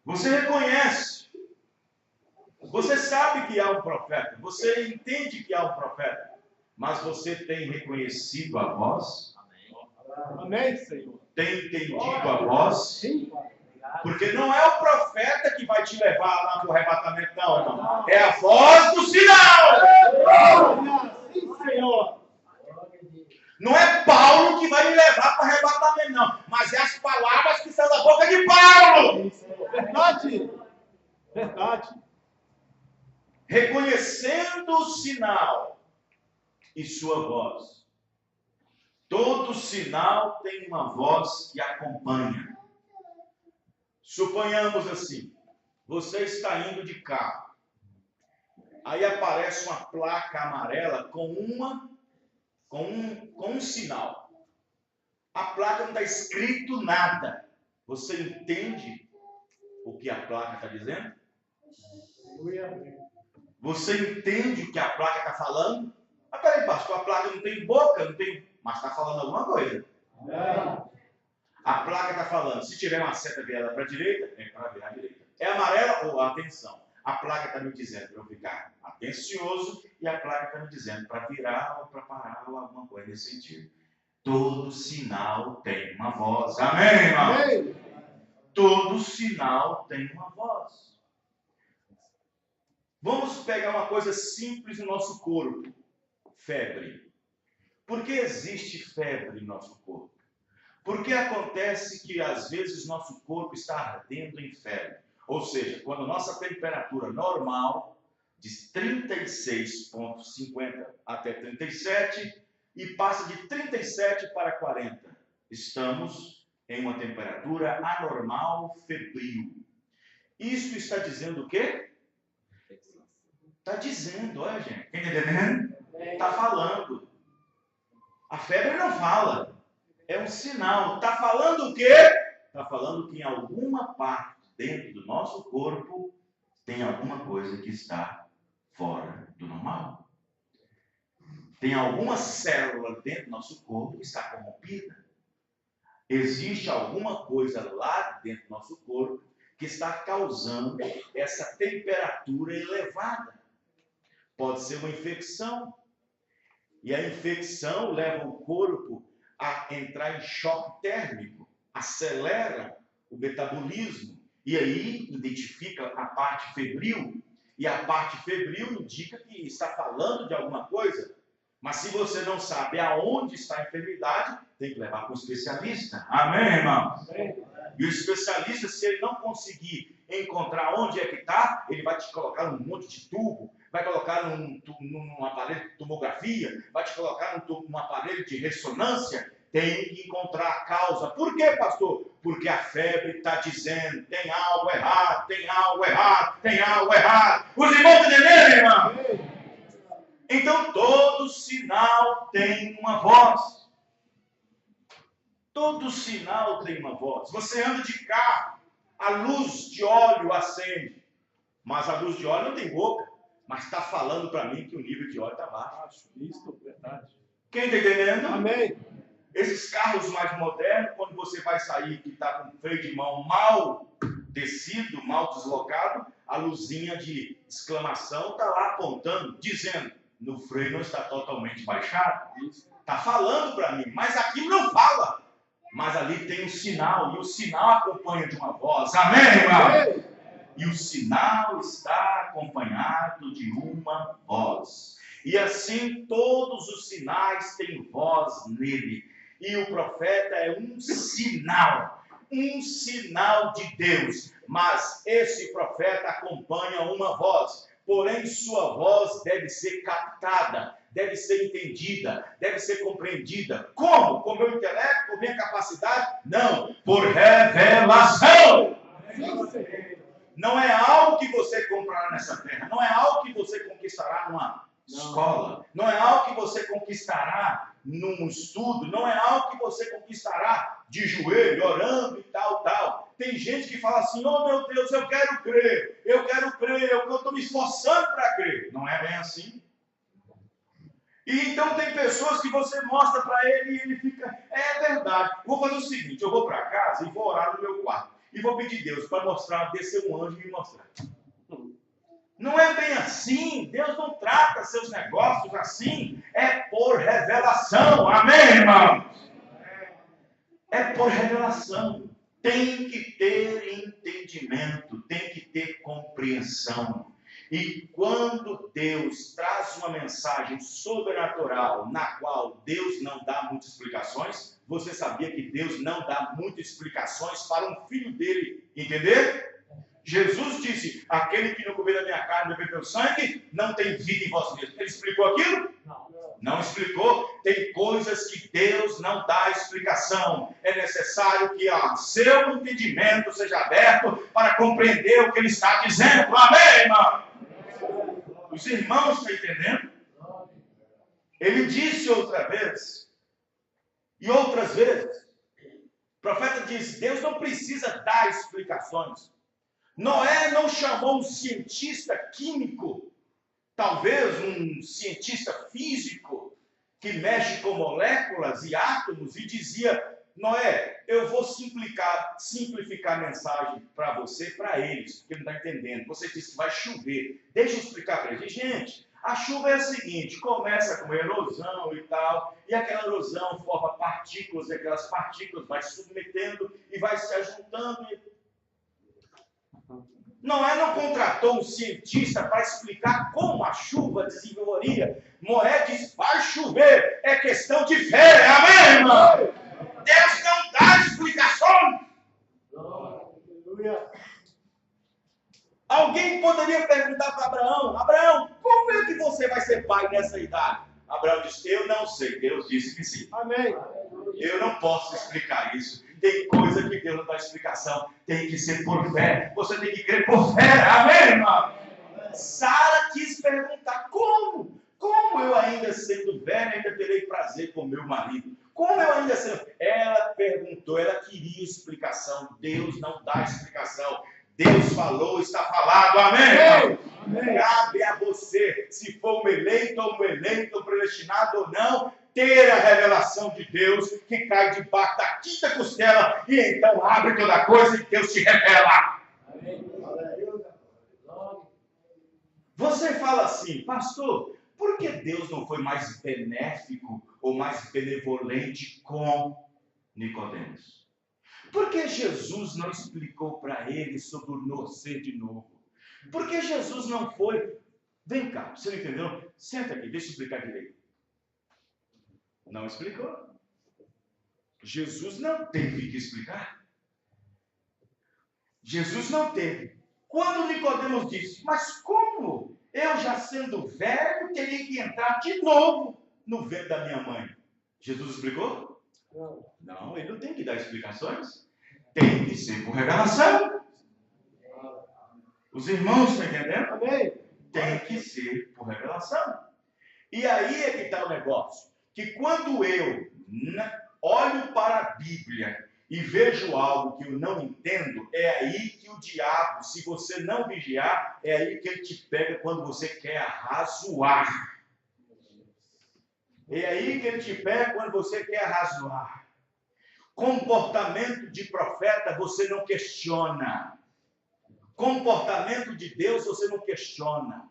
Você reconhece, você sabe que há um profeta, você entende que há um profeta, mas você tem reconhecido a voz? Amém, Senhor. Tem entendido a voz? Sim, Pai. Porque não é o profeta que vai te levar lá para o arrebatamento, não, irmão. É a voz do sinal. Glória, sim, Senhor. Não é Paulo que vai me levar para o arrebatamento, não. Mas é as palavras que são da boca de Paulo. Verdade. Verdade. Reconhecendo o sinal e sua voz. Todo sinal tem uma voz que acompanha. Suponhamos assim, você está indo de carro, aí aparece uma placa amarela com um sinal. A placa não está escrito nada. Você entende o que a placa está dizendo? Você entende o que a placa está falando? Mas peraí, pastor, a placa não tem boca, não tem, mas está falando alguma coisa. A placa está falando, se tiver uma seta virada para a direita, é para virar à direita. É amarela ou atenção? A placa está me dizendo para eu ficar atencioso e a placa está me dizendo para virar ou para parar ou alguma coisa nesse sentido. Todo sinal tem uma voz. Amém, irmão? Amém. Todo sinal tem uma voz. Vamos pegar uma coisa simples no nosso corpo. Febre. Por que existe febre no nosso corpo? Porque acontece que às vezes nosso corpo está ardendo em febre. Ou seja, quando nossa temperatura normal, de 36,50 até 37, e passa de 37 para 40, estamos em uma temperatura anormal, febril. Isso está dizendo o quê? Está dizendo, olha gente, quem está entendendo? Está falando. A febre não fala. É um sinal. Está falando o quê? Está falando que em alguma parte dentro do nosso corpo tem alguma coisa que está fora do normal. Tem alguma célula dentro do nosso corpo que está corrompida. Existe alguma coisa lá dentro do nosso corpo que está causando essa temperatura elevada. Pode ser uma infecção. E a infecção leva o corpo a entrar em choque térmico, acelera o metabolismo, e aí identifica a parte febril, e a parte febril indica que está falando de alguma coisa, mas se você não sabe aonde está a enfermidade, tem que levar para um especialista. Amém, irmão? Amém. E o especialista, se ele não conseguir encontrar onde é que está, ele vai te colocar num monte de tubo, vai colocar num aparelho de tomografia, vai te colocar num aparelho de ressonância. Tem que encontrar a causa. Por quê, pastor? Porque a febre está dizendo, tem algo errado, tem algo errado, tem algo errado. Os irmãos estão entendendo, irmão? Então, todo sinal tem uma voz. Todo sinal tem uma voz. Você anda de carro, a luz de óleo acende, mas a luz de óleo não tem boca, mas está falando para mim que o nível de óleo está baixo. Isso, verdade. Quem está entendendo? Amém. Esses carros mais modernos, quando você vai sair que está com o freio de mão mal descido, mal deslocado, a luzinha de exclamação está lá apontando, dizendo, no freio não está totalmente baixado. Está falando para mim, mas aquilo não fala. Mas ali tem um sinal, e o sinal acompanha de uma voz. Amém, irmão? E o sinal está acompanhado de uma voz. E assim todos os sinais têm voz nele. E o profeta é um sinal de Deus. Mas esse profeta acompanha uma voz. Porém, sua voz deve ser captada, deve ser entendida, deve ser compreendida. Como? Com meu intelecto, com minha capacidade? Não, por revelação. Não é algo que você comprará nessa terra, não é algo que você conquistará numa escola, não é algo que você conquistará num estudo, não é algo que você conquistará de joelho, orando e tal. Tem gente que fala assim, oh meu Deus, eu quero crer, eu estou me esforçando para crer. Não é bem assim. E então tem pessoas que você mostra para ele e ele fica, é verdade. Vou fazer o seguinte, eu vou para casa e vou orar no meu quarto. E vou pedir a Deus para mostrar, descer um anjo e me mostrar. Não é bem assim. Deus não trata seus negócios assim. É por revelação. Amém, irmãos? É por revelação. Tem que ter entendimento, tem que ter compreensão. E quando Deus traz uma mensagem sobrenatural, na qual Deus não dá muitas explicações, você sabia que Deus não dá muitas explicações para um filho dele, entender? Jesus disse, aquele que não comer da minha carne e beber meu sangue, não tem vida em vós mesmos. Ele explicou aquilo? Não explicou. Tem coisas que Deus não dá explicação. É necessário que o seu entendimento seja aberto para compreender o que ele está dizendo. Amém, irmão? Os irmãos estão entendendo? Ele disse outra vez, e outras vezes, o profeta disse, Deus não precisa dar explicações. Noé não chamou um cientista químico, talvez um cientista físico, que mexe com moléculas e átomos, e dizia, Noé, eu vou simplificar a mensagem para você, para eles, porque não está entendendo. Você disse que vai chover. Deixa eu explicar para eles. Gente, a chuva é a seguinte, começa com erosão e tal, e aquela erosão forma partículas, e aquelas partículas vai se submetendo e vai se ajuntando. Noé não contratou um cientista para explicar como a chuva desenvolveria. Noé diz, vai chover, é questão de fé, amém, irmão? Deus não dá explicações. Alguém poderia perguntar para Abraão, Abraão, como é que você vai ser pai nessa idade? Abraão disse, eu não sei, Deus disse que sim. Amém. Eu não posso explicar isso. Tem coisa que Deus não dá explicação. Tem que ser por fé. Você tem que crer por fé. Amém, irmão? Sara quis perguntar, como? Como eu ainda sendo velha, ainda terei prazer com meu marido? Como eu ainda sendo... Ela perguntou, ela queria explicação. Deus não dá explicação. Deus falou, está falado. Amém? Amém. Cabe a você, se for um eleito ou um eleito, predestinado ou não, ter a revelação de Deus que cai debaixo da quinta costela e então abre toda coisa e Deus te revela. Amém. Você fala assim, pastor, por que Deus não foi mais benéfico ou mais benevolente com Nicodemos? Por que Jesus não explicou para ele sobre o nascer de novo? Por que Jesus não foi... Vem cá, você não entendeu? Senta aqui, deixa eu explicar direito. Não explicou. Jesus não teve que explicar. Jesus não teve. Quando Nicodemos disse, mas como? Eu já sendo velho, teria que entrar de novo no ventre da minha mãe. Jesus explicou? Não, ele não tem que dar explicações. Tem que ser por revelação. Os irmãos estão entendendo? Amém. Tem que ser por revelação. E aí é que está o negócio. Que quando eu olho para a Bíblia e vejo algo que eu não entendo, é aí que o diabo, se você não vigiar, é aí que ele te pega quando você quer arrazoar. É aí que ele te pega quando você quer arrazoar. Comportamento de profeta você não questiona. Comportamento de Deus você não questiona.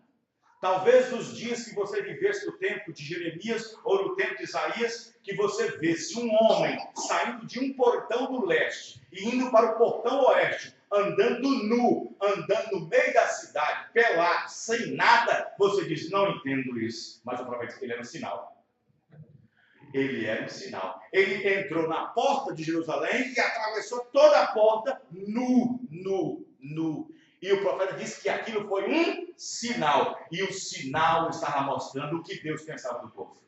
Talvez nos dias que você vivesse no tempo de Jeremias ou no tempo de Isaías, que você visse um homem saindo de um portão do leste e indo para o portão oeste, andando nu, andando no meio da cidade, pelado, sem nada, você diz, não entendo isso. Mas o profeta disse que ele era um sinal. Ele era um sinal. Ele entrou na porta de Jerusalém e atravessou toda a porta nu. E o profeta disse que aquilo foi um sinal. E o sinal estava mostrando o que Deus pensava do povo.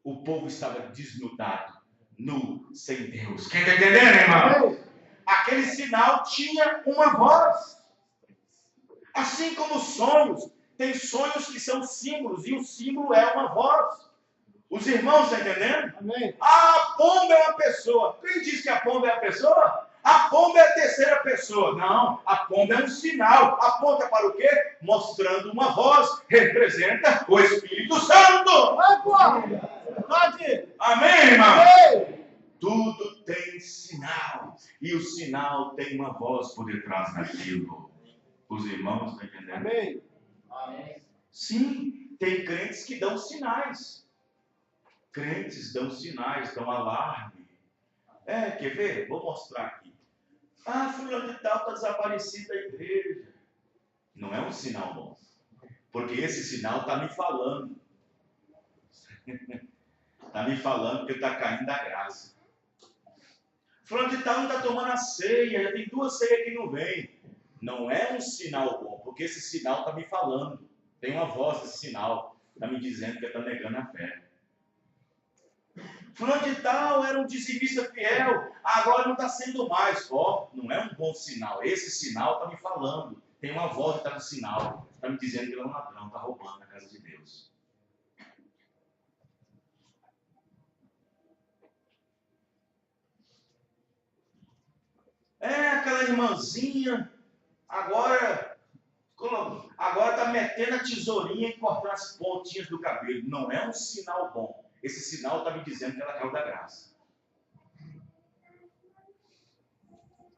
O povo estava desnudado, nu, sem Deus. Quem está entendendo, irmão? Aquele sinal tinha uma voz. Assim como sonhos. Tem sonhos que são símbolos. E o símbolo é uma voz. Os irmãos estão entendendo? Amém. A pomba é uma pessoa. Quem diz que a pomba é a pessoa? A pomba é a terceira pessoa. Não, a pomba é um sinal. Aponta para o quê? Mostrando uma voz. Representa o Espírito Santo. Verdade. Amém, irmão? Ei. Tudo tem sinal. E o sinal tem uma voz por detrás daquilo. Os irmãos estão entendendo? Amém. Sim, tem crentes que dão sinais. Crentes dão sinais, dão alarme. Quer ver? Vou mostrar aqui. Fulano de tal está desaparecido da igreja. Não é um sinal bom. Porque esse sinal está me falando. Está me falando que está caindo da graça. Fulano de tal não está tomando a ceia. Já tem 2 ceias que não vem. Não é um sinal bom. Porque esse sinal está me falando. Tem uma voz esse sinal. Está me dizendo que está negando a fé. Fulano de tal era um dizimista fiel, agora não está sendo mais. Não é um bom sinal. Esse sinal está me falando. Tem uma voz que está no sinal. Está me dizendo que ele é um ladrão, está roubando na casa de Deus. Aquela irmãzinha, agora está metendo a tesourinha e cortando as pontinhas do cabelo. Não é um sinal bom. Esse sinal está me dizendo que ela caiu da graça.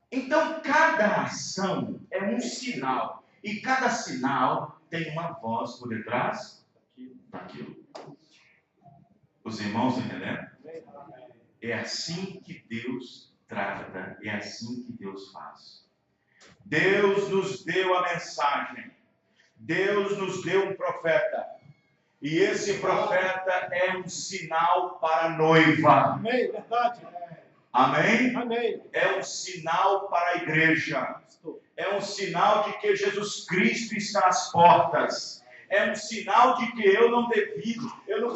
Então, cada ação é um sinal. E cada sinal tem uma voz por detrás daquilo. Os irmãos estão entendendo? É assim que Deus trata. É assim que Deus faz. Deus nos deu a mensagem. Deus nos deu um profeta. E esse profeta é um sinal para a noiva. Amém, verdade. Amém? Amém. É um sinal para a igreja. É um sinal de que Jesus Cristo está às portas. É um sinal de que eu não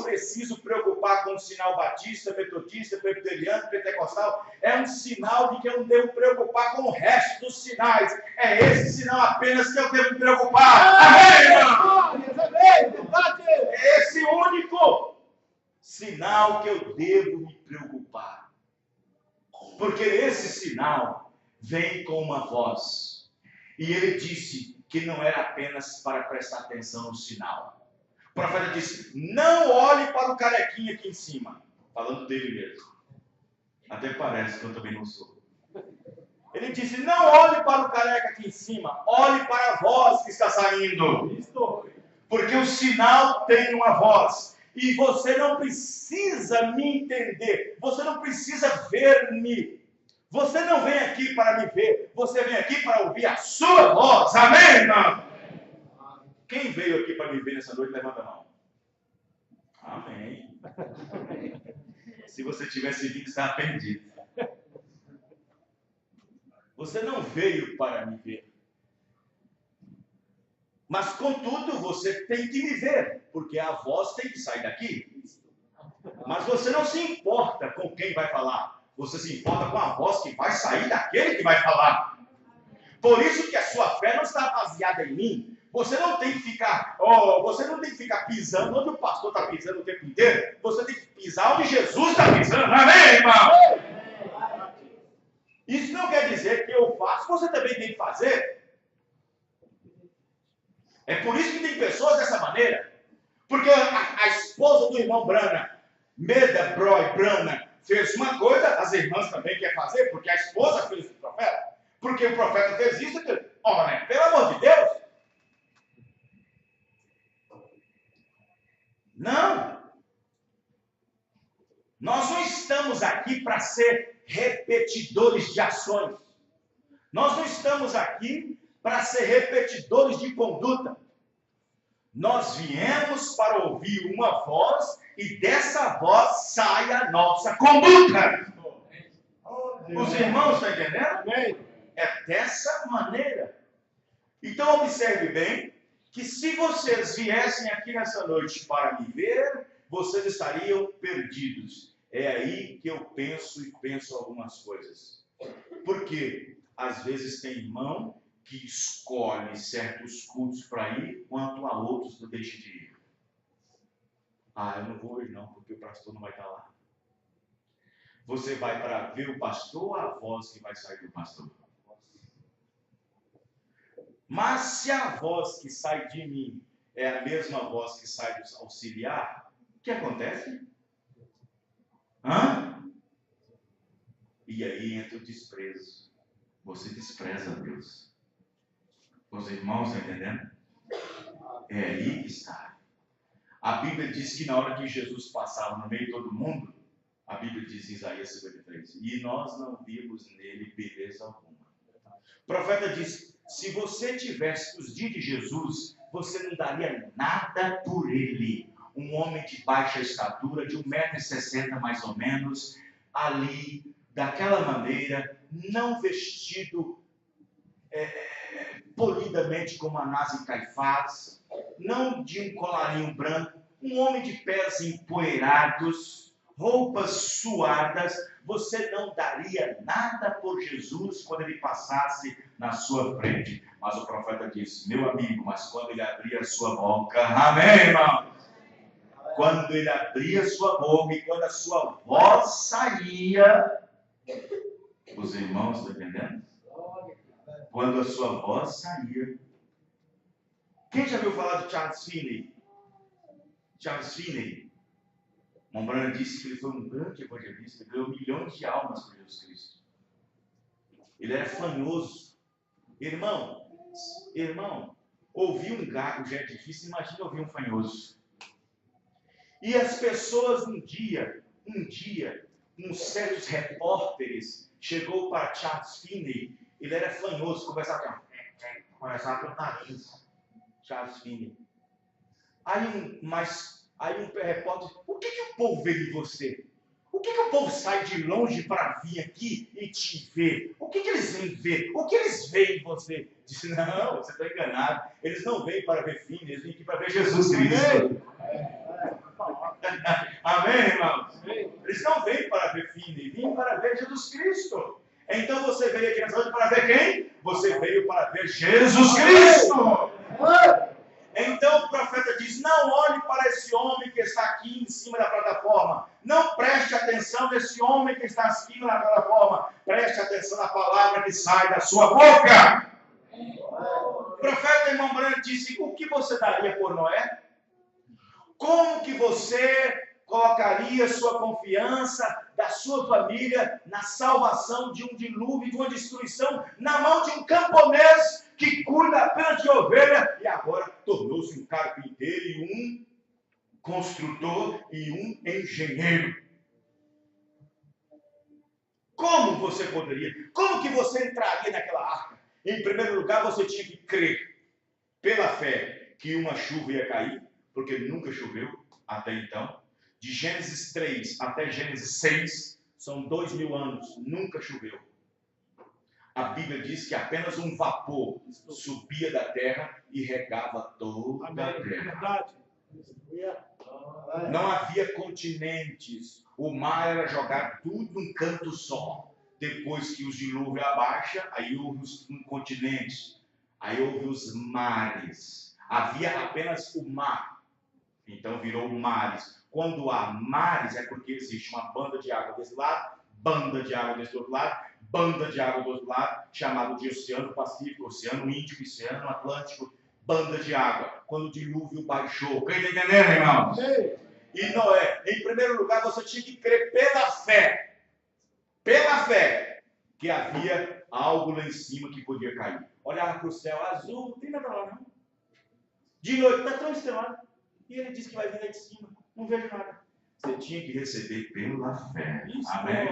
preciso preocupar com o sinal batista, metodista, presbiteriano, pentecostal. É um sinal de que eu não devo preocupar com o resto dos sinais. É esse sinal apenas que eu devo me preocupar. Amém, irmão? Amém, verdade. É esse único sinal que eu devo me preocupar. Porque esse sinal vem com uma voz. E ele disse que não era apenas para prestar atenção no sinal. O profeta disse, não olhe para o carequinha aqui em cima. Falando dele mesmo. Até parece que eu também não sou. Ele disse, não olhe para o careca aqui em cima. Olhe para a voz que está saindo. Porque o sinal tem uma voz. E você não precisa me entender. Você não precisa ver-me. Você não vem aqui para me ver. Você vem aqui para ouvir a sua voz. Amém, irmão? Quem veio aqui para me ver nessa noite, levanta a mão. Amém. Se você tivesse vindo, estava perdido. Você não veio para me ver. Mas, contudo, você tem que me ver, porque a voz tem que sair daqui. Mas você não se importa com quem vai falar. Você se importa com a voz que vai sair daquele que vai falar. Por isso que a sua fé não está baseada em mim. Você não tem que ficar pisando onde o pastor está pisando o tempo inteiro. Você tem que pisar onde Jesus está pisando. Amém, irmão? Isso não quer dizer que eu faço, você também tem que fazer. É por isso que tem pessoas dessa maneira. Porque a esposa do irmão Brana, Meda Broi Brana, fez uma coisa, as irmãs também querem fazer, porque a esposa fez o profeta. Porque o profeta fez isso, né? Pelo amor de Deus. Não. Nós não estamos aqui para ser repetidores de ações. Nós não estamos aqui para ser repetidores de conduta. Nós viemos para ouvir uma voz e dessa voz sai a nossa conduta. Os irmãos estão entendendo? É dessa maneira. Então observe bem que se vocês viessem aqui nessa noite para me ver, vocês estariam perdidos. É aí que eu penso algumas coisas. Porque às vezes tem irmão que escolhe certos cultos para ir, quanto a outros que deixa de ir. Eu não vou hoje não, porque o pastor não vai estar lá. Você vai para ver o pastor ou a voz que vai sair do pastor? Mas se a voz que sai de mim é a mesma voz que sai do auxiliar, o que acontece? E aí entra o desprezo. Você despreza Deus. Os irmãos estão entendendo? É aí que está. A Bíblia diz que na hora que Jesus passava no meio de todo mundo, a Bíblia diz em Isaías 53, e nós não vimos nele beleza alguma. O profeta diz, se você tivesse os dias de Jesus, você não daria nada por ele. Um homem de baixa estatura, de 1,60 m mais ou menos, ali, daquela maneira, não vestido polidamente como Anás e Caifás, não de um colarinho branco, um homem de pés empoeirados, roupas suadas, você não daria nada por Jesus quando ele passasse na sua frente. Mas o profeta disse, meu amigo, mas quando ele abria a sua boca, amém, irmão? Quando ele abria a sua boca e quando a sua voz saía, os irmãos estão entendendo? Quando a sua voz saía. Quem já ouviu falar de Charles Finney? Charles Finney. Mombrana disse que ele foi um grande evangelista, ganhou milhões de almas para Jesus Cristo. Ele era fanhoso. Irmão, ouvir um gago já é difícil, imagina ouvir um fanhoso. E as pessoas um dia, uns certos repórteres chegou para Charles Finney, ele era fanhoso, conversava pelo nariz, Charles Finney. Aí um repórter, o que o povo vê em você? O que o povo sai de longe para vir aqui e te ver? O que eles vêm ver? O que eles veem em você? Disse, não, você está enganado. Eles não vêm para ver Finney, eles vêm aqui para ver Jesus Cristo. Amém, irmãos? Eles não vêm para ver Finney, vêm para ver Jesus Cristo. Então você veio aqui nessa noite para ver quem? Você veio para ver Jesus Cristo. Então o profeta diz, não olhe para esse homem que está aqui em cima da plataforma. Não preste atenção nesse homem que está aqui na plataforma. Preste atenção na palavra que sai da sua boca. O profeta irmão Branco disse, o que você daria por Noé? Como que você colocaria sua confiança da sua família na salvação de um dilúvio, de uma destruição, na mão de um camponês que cuida apenas de ovelha e agora tornou-se um carpinteiro e um construtor e um engenheiro? Como você poderia? Como que você entraria naquela arca? Em primeiro lugar, você tinha que crer pela fé que uma chuva ia cair, porque nunca choveu até então. De Gênesis 3 até Gênesis 6, são 2000 anos, nunca choveu. A Bíblia diz que apenas um vapor subia da terra e regava toda a terra. Não havia continentes, o mar era jogado tudo num canto só. Depois que os dilúvios abaixa, aí houve os continentes, aí houve os mares. Havia apenas o mar, então virou mares. Quando há mares é porque existe uma banda de água desse lado, banda de água desse outro lado, banda de água do outro lado, chamado de Oceano Pacífico, Oceano Índico, Oceano Atlântico, banda de água. Quando o dilúvio baixou. Quem está entendendo, irmãos? E Noé, em primeiro lugar, você tinha que crer pela fé, que havia algo lá em cima que podia cair. Olhava para o céu azul, não tem nada lá não. De noite está tão estrelado. E ele disse que vai vir lá de cima. Não vejo nada. Você tinha que receber pela fé. Amém?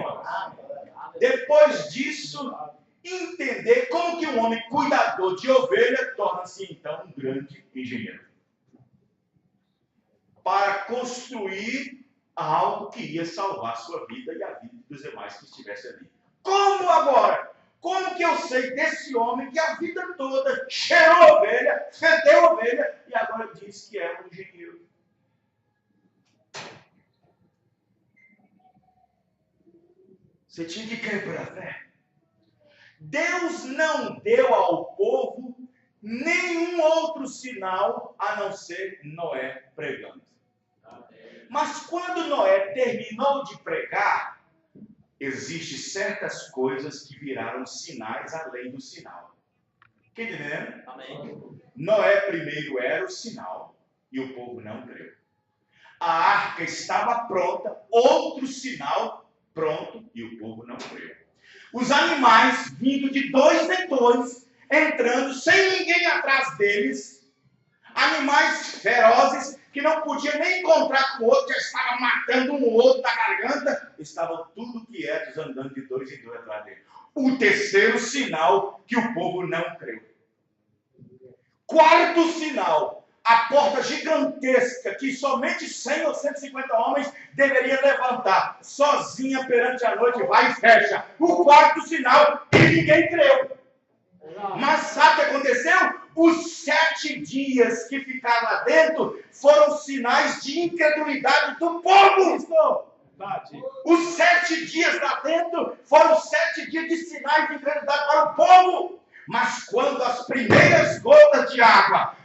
Depois disso, entender como que um homem cuidador de ovelha torna-se então um grande engenheiro. Para construir algo que ia salvar a sua vida e a vida dos demais que estivessem ali. Como agora? Como que eu sei desse homem que a vida toda cheirou ovelha, fedeu ovelha e agora diz que é um engenheiro? Você tinha que crer pela fé. Deus não deu ao povo nenhum outro sinal a não ser Noé pregando. Mas quando Noé terminou de pregar, existem certas coisas que viraram sinais além do sinal. Quem está entendendo? Amém. Noé primeiro era o sinal e o povo não creu. A arca estava pronta, outro sinal pronto e o povo não creu. Os animais vindo de 2 em 2, entrando sem ninguém atrás deles, animais ferozes que não podiam nem encontrar com o outro, já estavam matando um outro na garganta, estavam tudo quietos andando de 2 em 2 atrás dele. O terceiro sinal que o povo não creu. Quarto sinal, a porta gigantesca que somente 100 ou 150 homens deveriam levantar, sozinha perante a noite, vai e fecha. O quarto sinal, e ninguém creu. Mas sabe o que aconteceu? Os 7 dias que ficaram lá dentro foram sinais de incredulidade do povo. Os 7 dias lá dentro foram 7 dias de sinais de incredulidade para o povo. Mas quando as primeiras gotas de água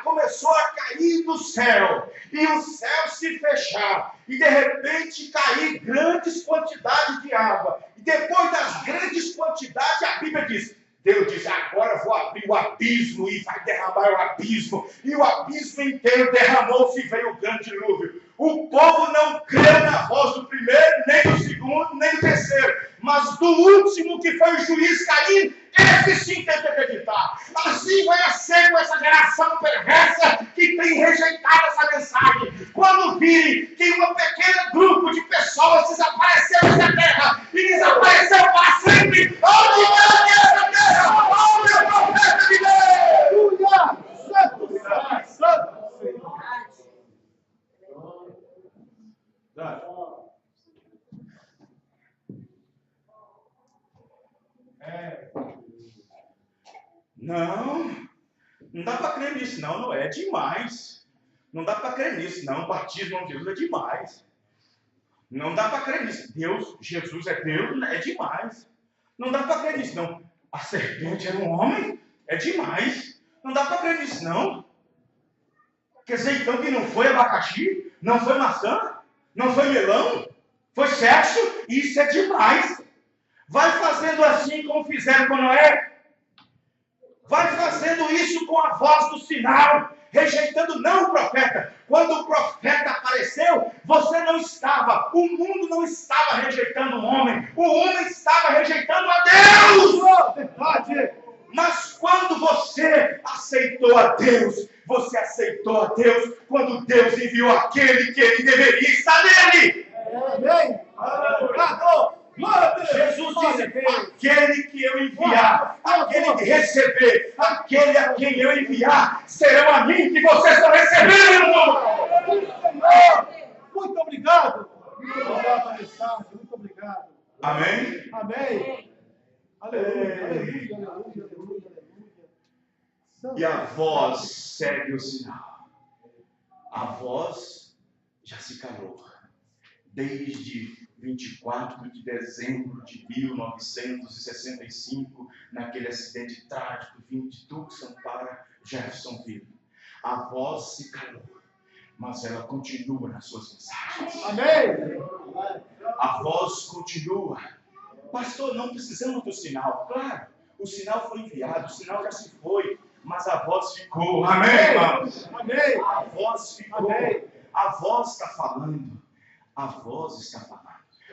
começou a cair do céu, e o céu se fechar, e de repente cair grandes quantidades de água, e depois das grandes quantidades, a Bíblia diz, Deus diz, agora vou abrir o abismo, e vai derramar o abismo, e o abismo inteiro derramou-se e veio o grande dilúvio. O povo não creu na voz do primeiro, nem do segundo, nem do terceiro, mas do último, que foi o juiz Caim, esse sim tem que acreditar. Assim vai ser com essa geração perversa que tem rejeitado essa mensagem. Quando virem que um pequeno grupo de pessoas desapareceu dessa terra e desapareceu para sempre, onde vai essa terra? Onde é o profeta de Deus? Aleluia! Santo, santo, Senhor. Não dá para crer nisso, não é demais. Não dá para crer nisso, não. O batismo de Jesus é demais. Não dá para crer nisso. Jesus é Deus, é demais. Não dá para crer nisso, não. A serpente era um homem, é demais. Não dá para crer nisso, não. Quer dizer, então, que não foi abacaxi, não foi maçã, não foi melão, foi sexo, isso é demais. Vai fazendo assim como fizeram com Noé. Vai fazendo isso com a voz do sinal, rejeitando não o profeta. Quando o profeta apareceu, você não estava, o mundo não estava rejeitando o homem estava rejeitando a Deus. Verdade. Mas quando você aceitou a Deus, você aceitou a Deus quando Deus enviou aquele que ele deveria estar nele. Amém. Aleluia. Jesus disse, aquele que eu enviar, aquele que receber, aquele a quem eu enviar, serão a mim que vocês estão recebendo. Muito obrigado. Muito obrigado pela mensagem. Muito obrigado. Amém? Amém. Aleluia, aleluia, aleluia, aleluia. E a voz segue o sinal. A voz já se calou. Desde 24 de dezembro de 1965, naquele acidente trágico vindo de Tucson para Jeffersonville. A voz se calou, mas ela continua nas suas mensagens. Amém. A voz continua. Pastor, não precisamos do sinal. Claro, o sinal foi enviado, o sinal já se foi, mas a voz ficou. Amém, irmãos? Amém. A voz ficou. Amém. A voz está falando. A voz está falando.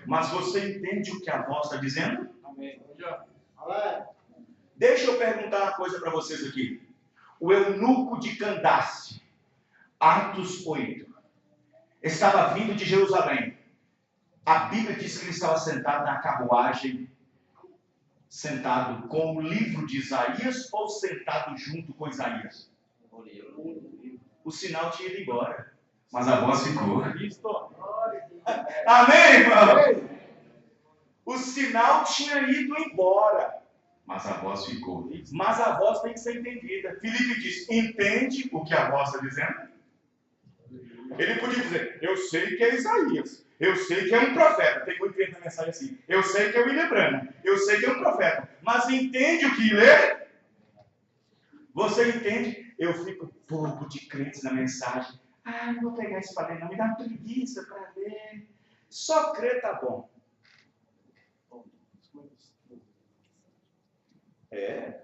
Mas você entende o que a voz está dizendo? Amém. Deixa eu perguntar uma coisa para vocês aqui. O eunuco de Candace, Atos 8, estava vindo de Jerusalém. A Bíblia diz que ele estava sentado na carruagem, sentado com o livro de Isaías ou sentado junto com Isaías? O sinal tinha ido embora, mas a voz ficou. Amém, irmão? O sinal tinha ido embora, mas a voz ficou. Mas a voz tem que ser entendida. Filipe diz, entende o que a voz está dizendo? Ele podia dizer, eu sei que é Isaías, eu sei que é um profeta. Tem muito tempo na mensagem assim, eu sei que é William Branham, eu sei que é um profeta. Mas entende o que lê? Você entende? Eu fico pouco de crentes na mensagem. Não vou pegar isso para ler, não. Me dá preguiça para ler. Só crer tá bom.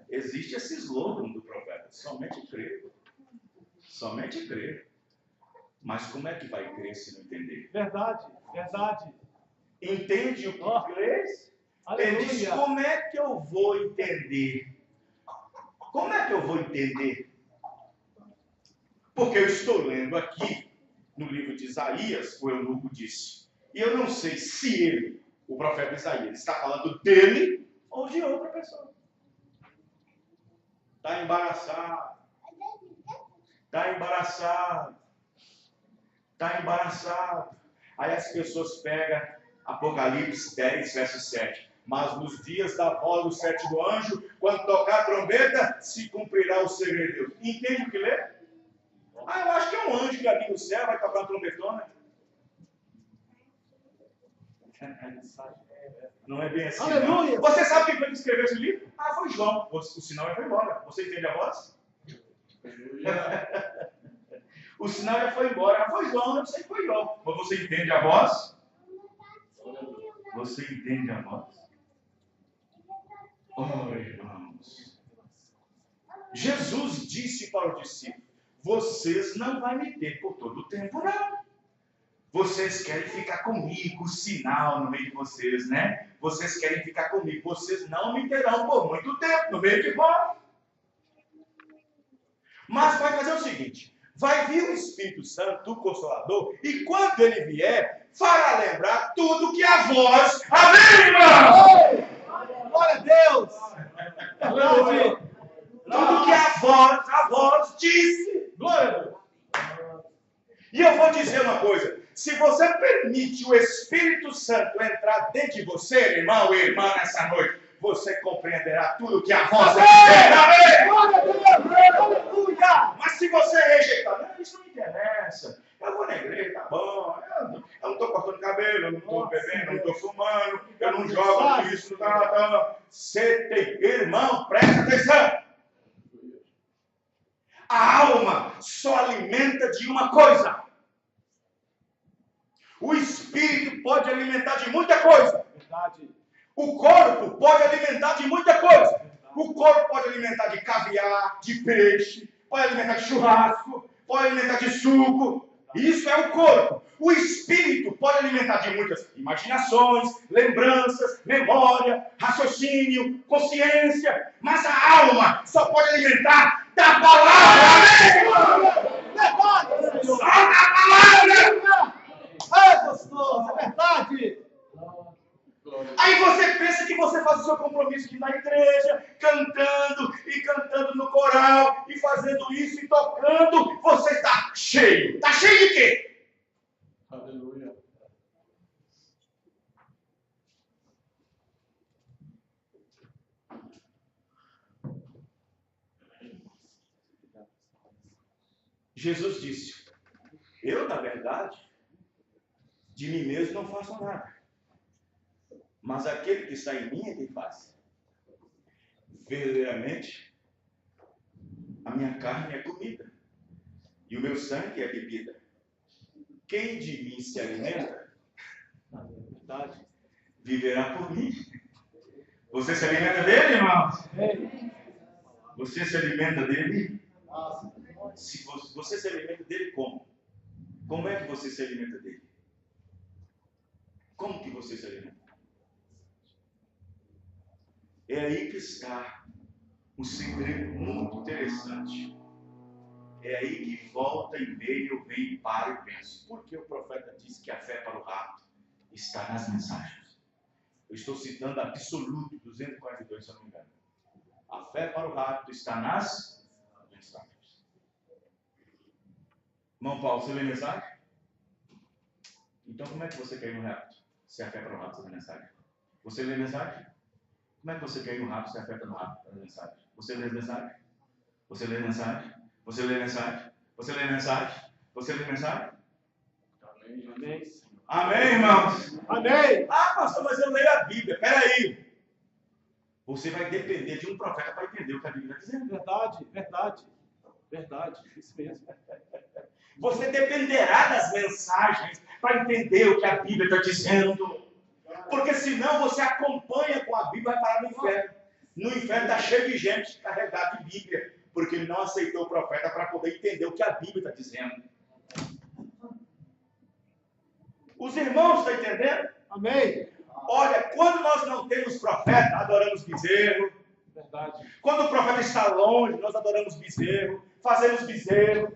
Existe esse slogan do profeta. Somente crer. Somente crer. Mas como é que vai crer se não entender? Verdade, verdade. Entende o que crês? Ele diz, Aleluia. como é que eu vou entender? Como é que eu vou entender? Porque eu estou lendo aqui, no livro de Isaías, o eunuco disse, e eu não sei se ele, o profeta Isaías, está falando dele ou de outra pessoa. Está embaraçado. Está embaraçado. Está embaraçado. Aí as pessoas pegam Apocalipse 10, verso 7. Mas nos dias da voz do sétimo anjo, quando tocar a trombeta, se cumprirá o segredo de Deus. Entende o que lê? Eu acho que é um anjo que ali no céu vai tocar uma trombetona. Não é bem assim. Aleluia. Não. Você sabe quem foi que escreveu esse livro? Foi João. O sinal já foi embora. Você entende a voz? O sinal já foi embora. Foi João, não sei que foi João. Mas você entende a voz? Você entende a voz? Irmãos. Jesus disse para o discípulo, vocês não vão me ter por todo o tempo, não. Vocês querem ficar comigo, sinal no meio de vocês, né? Vocês querem ficar comigo. Vocês não me terão por muito tempo no meio de vós. Mas vai fazer o seguinte, vai vir o Espírito Santo, o Consolador, e quando ele vier, fará lembrar tudo que a voz... Amém, irmão? Glória a Deus. Verdade. Tudo que a voz disse. Glória a Deus. E eu vou dizer uma coisa, se você permite o Espírito Santo entrar dentro de você, irmão e irmã, nessa noite, você compreenderá tudo que a voz diz. Amém? Glória a Deus. Aleluia. Mas se você rejeitar, não, isso não me interessa. Eu vou na igreja, tá bom. Eu não estou cortando cabelo, eu não estou bebendo, eu não estou fumando, eu não jogo isso, não. Você tem, irmão, presta atenção. A alma só alimenta de uma coisa. O espírito pode alimentar de muita coisa. Verdade. O corpo pode alimentar de muita coisa. O corpo pode alimentar de caviar, de peixe, pode alimentar de churrasco, pode alimentar de suco. Isso é o corpo. O espírito pode alimentar de muitas imaginações, lembranças, memória, raciocínio, consciência. Mas a alma só pode alimentar da palavra. Verdade. Só da palavra. É gostoso, é verdade. Aí você pensa que você faz o seu compromisso aqui na igreja, cantando e cantando no coral, e fazendo isso e tocando, você está cheio. Está cheio de quê? Aleluia. Jesus disse, eu, na verdade, de mim mesmo não faço nada. Mas aquele que está em mim é quem faz. Verdadeiramente, a minha carne é comida e o meu sangue é bebida. Quem de mim se alimenta, viverá por mim. Você se alimenta dele, irmão? Você se alimenta dele? Se você se alimenta dele, como? Como é que você se alimenta dele? Como que você se alimenta? É aí que está um segredo muito interessante. É aí que volta e meia eu venho e paro e penso. Por que o profeta disse que a fé para o rapto está nas mensagens? Eu estou citando absoluto 242, se eu não me engano. A fé para o rapto está nas mensagens. Irmão Paulo, você lê mensagem? Então como é que você caiu no rapto? Se a fé para o rapto está na mensagem. Você lê mensagem? Como é que você caiu no rapto se a fé está no rapto está na mensagem? Você lê mensagem? Você lê mensagem? Você lê mensagem? Você lê mensagem? Você lê mensagem? Amém. Amém, irmãos? Amém. Pastor, mas eu leio a Bíblia. Peraí. Você vai depender de um profeta para entender o que a Bíblia está dizendo. Verdade, verdade. Verdade, isso mesmo. Você dependerá das mensagens para entender o que a Bíblia está dizendo. Porque senão você acompanha com a Bíblia e vai parar no inferno. No inferno está cheio de gente carregada de Bíblia, porque ele não aceitou o profeta para poder entender o que a Bíblia está dizendo. Os irmãos estão entendendo? Amém. Olha, quando nós não temos profeta, adoramos bezerro. Verdade. Quando o profeta está longe, nós adoramos bezerro, fazemos bezerro.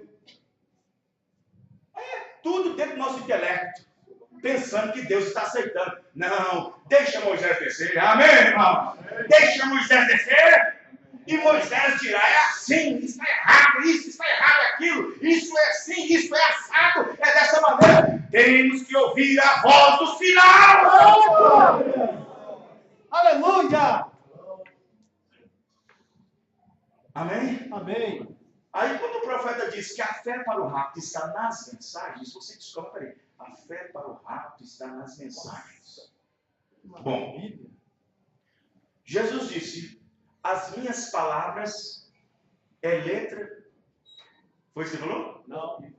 É tudo dentro do nosso intelecto, pensando que Deus está aceitando. Não, deixa Moisés descer. Amém, irmão? Deixa Moisés descer. E Moisés dirá, é assim, isso está errado, isso está errado, aquilo, isso é assim, isso é assado, é dessa maneira. Temos que ouvir a voz do final. Aleluia. Amém? Amém. Aí quando o profeta diz que a fé para o rapto está nas mensagens, você descobre, peraí, a fé para o rapto está nas mensagens. Bom, Jesus disse, as minhas palavras é letra. Foi isso que você falou? Não.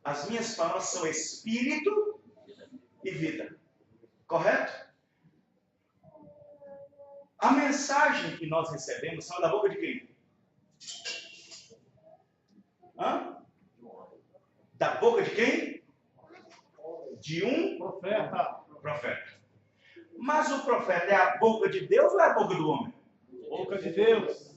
As minhas palavras são espírito e vida. Correto? A mensagem que nós recebemos são da boca de quem? Hã? Da boca de quem? De um profeta. Mas o profeta é a boca de Deus ou é a boca do homem? Boca de Deus.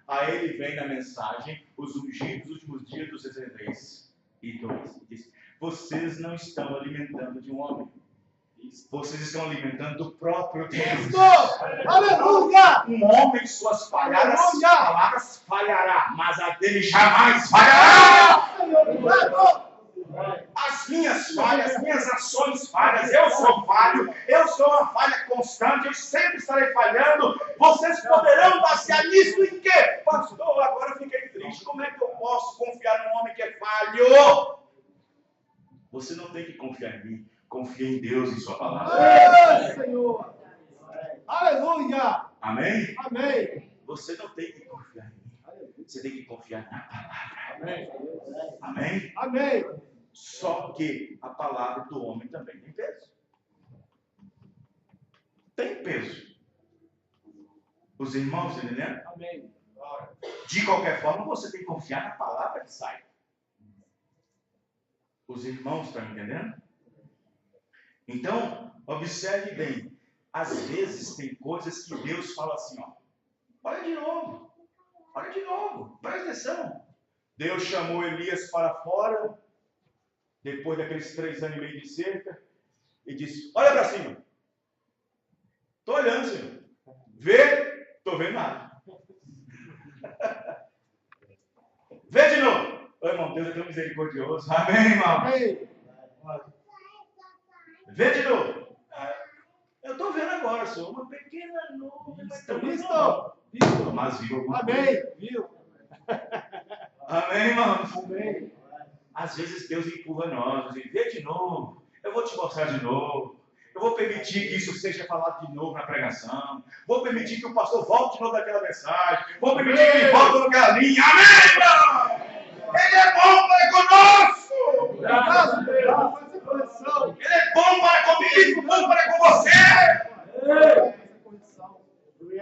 Aí ele vem na mensagem, os ungidos, os últimos dias dos 63 e 2. Diz, vocês não estão alimentando de um homem. Vocês estão alimentando do próprio Deus. Aleluia! Um homem, suas palavras falhará, mas a dele jamais falhará. As minhas falhas, minhas ações falhas, eu sou falho, eu sou uma falha constante, eu sempre estarei falhando. Vocês poderão basear nisso em quê? Pastor, agora eu fiquei triste. Como é que eu posso confiar num homem que é falho? Você não tem que confiar em mim. Confie em Deus e sua palavra. Senhor. Aleluia. Amém? Amém. Você não tem que confiar em mim. Você tem que confiar na palavra. Amém. Amém? Amém. Só que a palavra do homem também tem peso. Tem peso. Os irmãos, entendendo? Amém. De qualquer forma, você tem que confiar na palavra que sai. Os irmãos estão entendendo? Então, observe bem. Às vezes tem coisas que Deus fala assim, ó. Olha de novo. Presta atenção. Deus chamou Elias para fora, depois daqueles 3 anos e meio de cerca, e disse, olha para cima. Estou olhando, Senhor. Vê, estou vendo nada. Vê de novo. Ô, irmão, Deus é tão misericordioso. Amém, irmão? Amém. Vê de novo. Eu estou vendo agora, Senhor, uma pequena nuvem. Mas viu alguma coisa. Amém. Viu? Amém, irmãos? Amém. Às vezes Deus empurra nós, diz, vê de novo, eu vou te mostrar de novo, eu vou permitir que isso seja falado de novo na pregação, vou permitir que o pastor volte de novo daquela mensagem, vou permitir que ele volte naquela linha. Amém, irmão? Ele é bom para conosco! Graças a Deus. Ele é bom para comigo, bom para com você!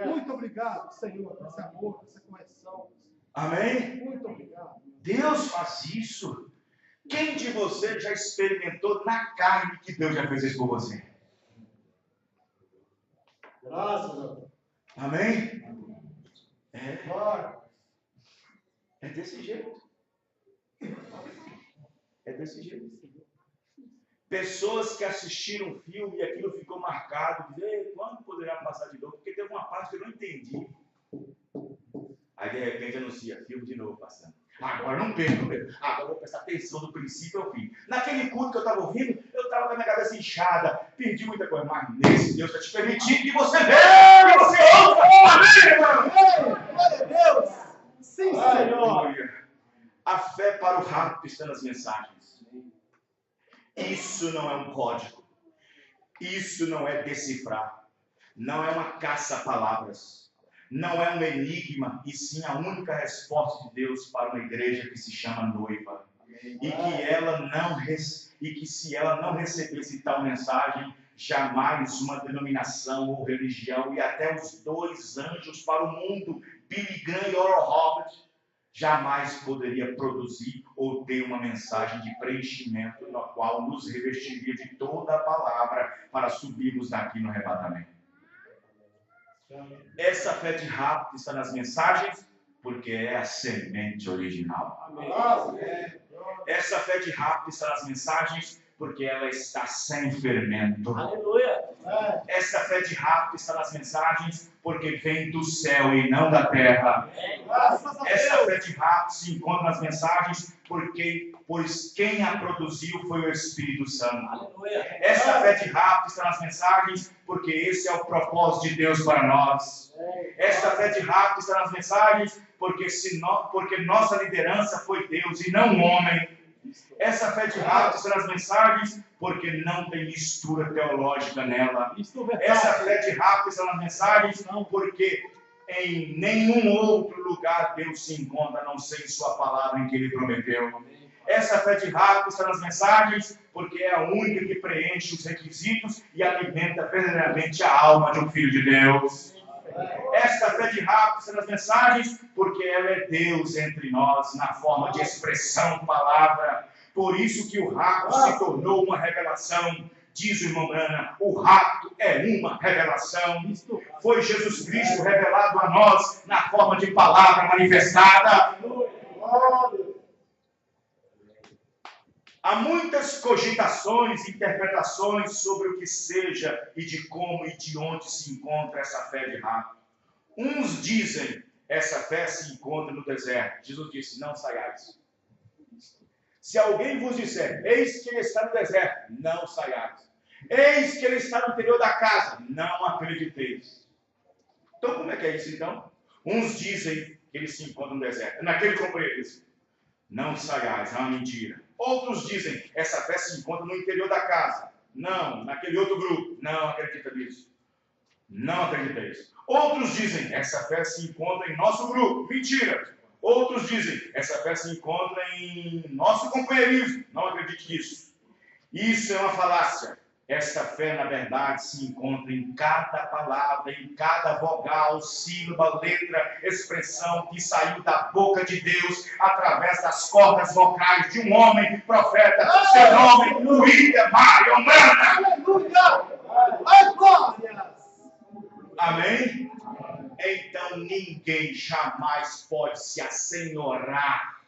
Muito obrigado, Senhor, por esse amor, por essa correção. Amém? Muito obrigado. Deus faz isso. Quem de vocês já experimentou na carne que Deus já fez isso por você? Graças a Deus. Amém? É desse jeito. É desse jeito. Pessoas que assistiram um filme e aquilo ficou marcado, dizem, quando poderá passar de novo? Porque teve uma parte que eu não entendi. Aí de repente anuncia, filme de novo passando. Agora não perco, agora eu vou prestar atenção do princípio ao fim. Naquele culto que eu estava ouvindo, eu estava com a minha cabeça inchada, perdi muita coisa, mas nesse Deus está te permitindo que você veja, que você ouça. Amém, irmão? Glória a Deus. Sim, Senhor. Aleluia. A fé para o rapto está nas mensagens. Isso não é um código. Isso não é decifrar. Não é uma caça-palavras. Não é um enigma, e sim a única resposta de Deus para uma igreja que se chama noiva. E que se ela não recebesse tal mensagem, jamais uma denominação ou religião e até os 2 anjos para o mundo, Billy Graham e Oral Roberts, jamais poderia produzir ou ter uma mensagem de preenchimento na qual nos revestiria de toda a palavra para subirmos daqui no arrebatamento. Essa fé de Rabi está nas mensagens porque é a semente original. Essa fé de Rabi está nas mensagens porque ela está sem fermento. Aleluia. Essa fé de Rabi está nas mensagens porque vem do céu e não da terra. Essa fé de Rabi se encontra nas mensagens pois quem a produziu foi o Espírito Santo. Aleluia. Essa fé de Rabi está nas mensagens porque esse é o propósito de Deus para nós. Essa fé de Rabi está nas mensagens porque nossa liderança foi Deus e não um homem. Essa fé de Rabi está nas mensagens porque não tem mistura teológica nela. Essa fé de Rabi está nas mensagens porque em nenhum outro lugar Deus se encontra, a não ser em sua palavra em que Ele prometeu. Essa fé de Rabi está nas mensagens porque é a única que preenche os requisitos e alimenta verdadeiramente a alma de um filho de Deus. Esta fé de Rabi está nas mensagens porque ela é Deus entre nós na forma de expressão palavra. Por isso que o rapto se tornou uma revelação. Diz o irmão Brana, o rapto é uma revelação. Foi Jesus Cristo revelado a nós na forma de palavra manifestada. Há muitas cogitações, interpretações sobre o que seja e de como e de onde se encontra essa fé de rapto. Uns dizem, essa fé se encontra no deserto. Jesus disse, não saiais. Se alguém vos disser, eis que ele está no deserto, não saiais. Eis que ele está no interior da casa, não acrediteis. Então, como é que é isso então? Uns dizem que ele se encontra no deserto. Naquele companheirismo, não saiais, é uma mentira. Outros dizem, essa fé se encontra no interior da casa. Não, naquele outro grupo, não acredita nisso. Não acrediteis. Outros dizem, essa fé se encontra em nosso grupo. Mentira. Outros dizem, essa fé se encontra em nosso companheirismo. Não acredite nisso. Isso é uma falácia. Essa fé, na verdade, se encontra em cada palavra, em cada vogal, sílaba, letra, expressão que saiu da boca de Deus através das cordas vocais de um homem, profeta, seu nome, William Marion Branham. Aleluia! Amém? Então ninguém jamais pode se assenhorar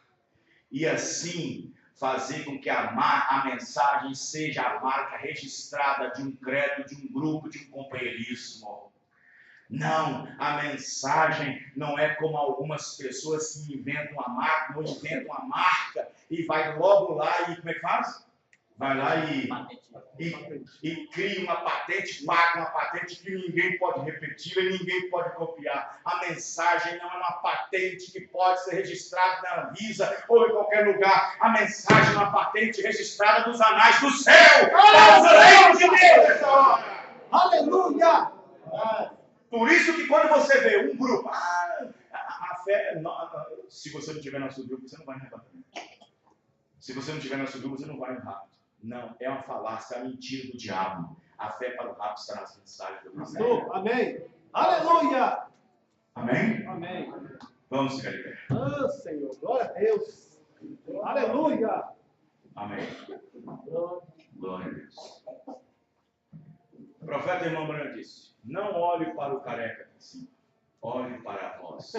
e assim fazer com que a mensagem seja a marca registrada de um credo, de um grupo, de um companheirismo. Não, a mensagem não é como algumas pessoas que inventam uma marca, ou inventam uma marca e vai logo lá e como é que faz? Vai lá e cria uma patente, paga uma patente que ninguém pode repetir e ninguém pode copiar. A mensagem não é uma patente que pode ser registrada na Anvisa ou em qualquer lugar. A mensagem é uma patente registrada nos anais do céu. Os de Deus. Aleluia! Por isso que quando você vê um grupo, a fé, se você não tiver nosso grupo, você não vai no arrebatamento. Se você não tiver nosso grupo, você não vai no rapto. Não, é uma falácia, é uma mentira do diabo. A fé para o rapto está nas mensagens do Cristo. Amém. Aleluia. Amém? Amém. Vamos ficar de pé. Ah, Senhor, glória a Deus. Aleluia. Amém. Glória a Deus. O profeta irmão Branham disse, não olhe para o careca aqui em cima. Olhe para a voz.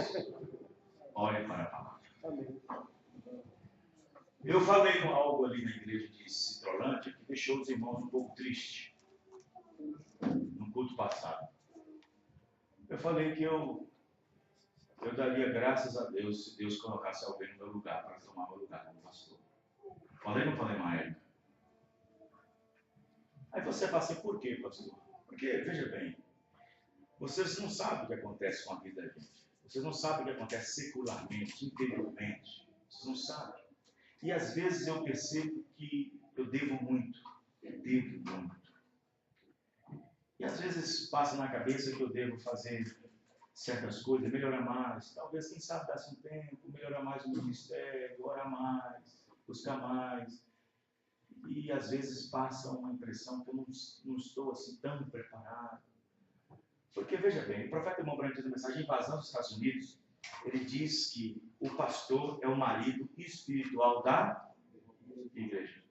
Olhe para a palavra. Amém. Eu falei algo ali na igreja de Citrolândia que deixou os irmãos um pouco tristes no culto passado. Eu falei que eu daria graças a Deus se Deus colocasse alguém no meu lugar para tomar meu lugar como pastor. Falei ou não falei mais? Aí você fala assim, por quê, pastor? Porque, veja bem, vocês não sabem o que acontece com a vida da gente. Vocês não sabem o que acontece secularmente, interiormente. Vocês não sabem. E às vezes eu percebo que eu devo muito. E às vezes passa na cabeça que eu devo fazer certas coisas, melhorar mais. Talvez, quem sabe, dar-se um tempo, melhorar mais o ministério, orar mais, buscar mais. E às vezes passa uma impressão que eu não estou assim tão preparado. Porque, veja bem, o profeta Irmão Branco diz na mensagem Invasão dos Estados Unidos, ele diz que o pastor é o marido espiritual da igreja.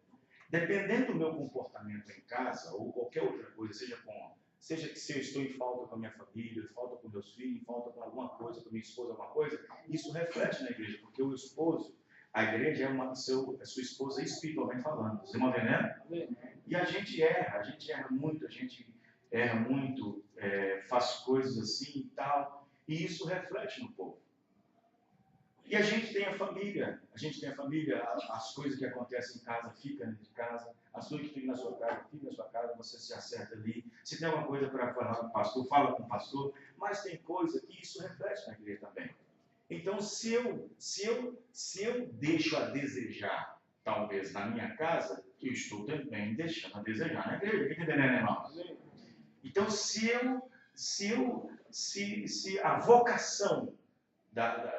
Dependendo do meu comportamento em casa, ou qualquer outra coisa, seja que se eu estou em falta com a minha família, em falta com meus filhos, em falta com alguma coisa, com minha esposa, alguma coisa, isso reflete na igreja, porque o esposo, a igreja é sua esposa espiritualmente falando. Vocês estão entendendo? E a gente erra muito, faz coisas assim e tal, e isso reflete no povo. E a gente tem a família, as coisas que acontecem em casa, fica dentro de casa, as coisas que ficam na sua casa, fica na sua casa, você se acerta ali. Se tem alguma coisa para falar com o pastor, fala com o pastor, mas tem coisa que isso reflete na igreja também. Então, se eu deixo a desejar, talvez na minha casa, eu estou também deixando a desejar na igreja. Está entendendo, irmãos? Então, se a vocação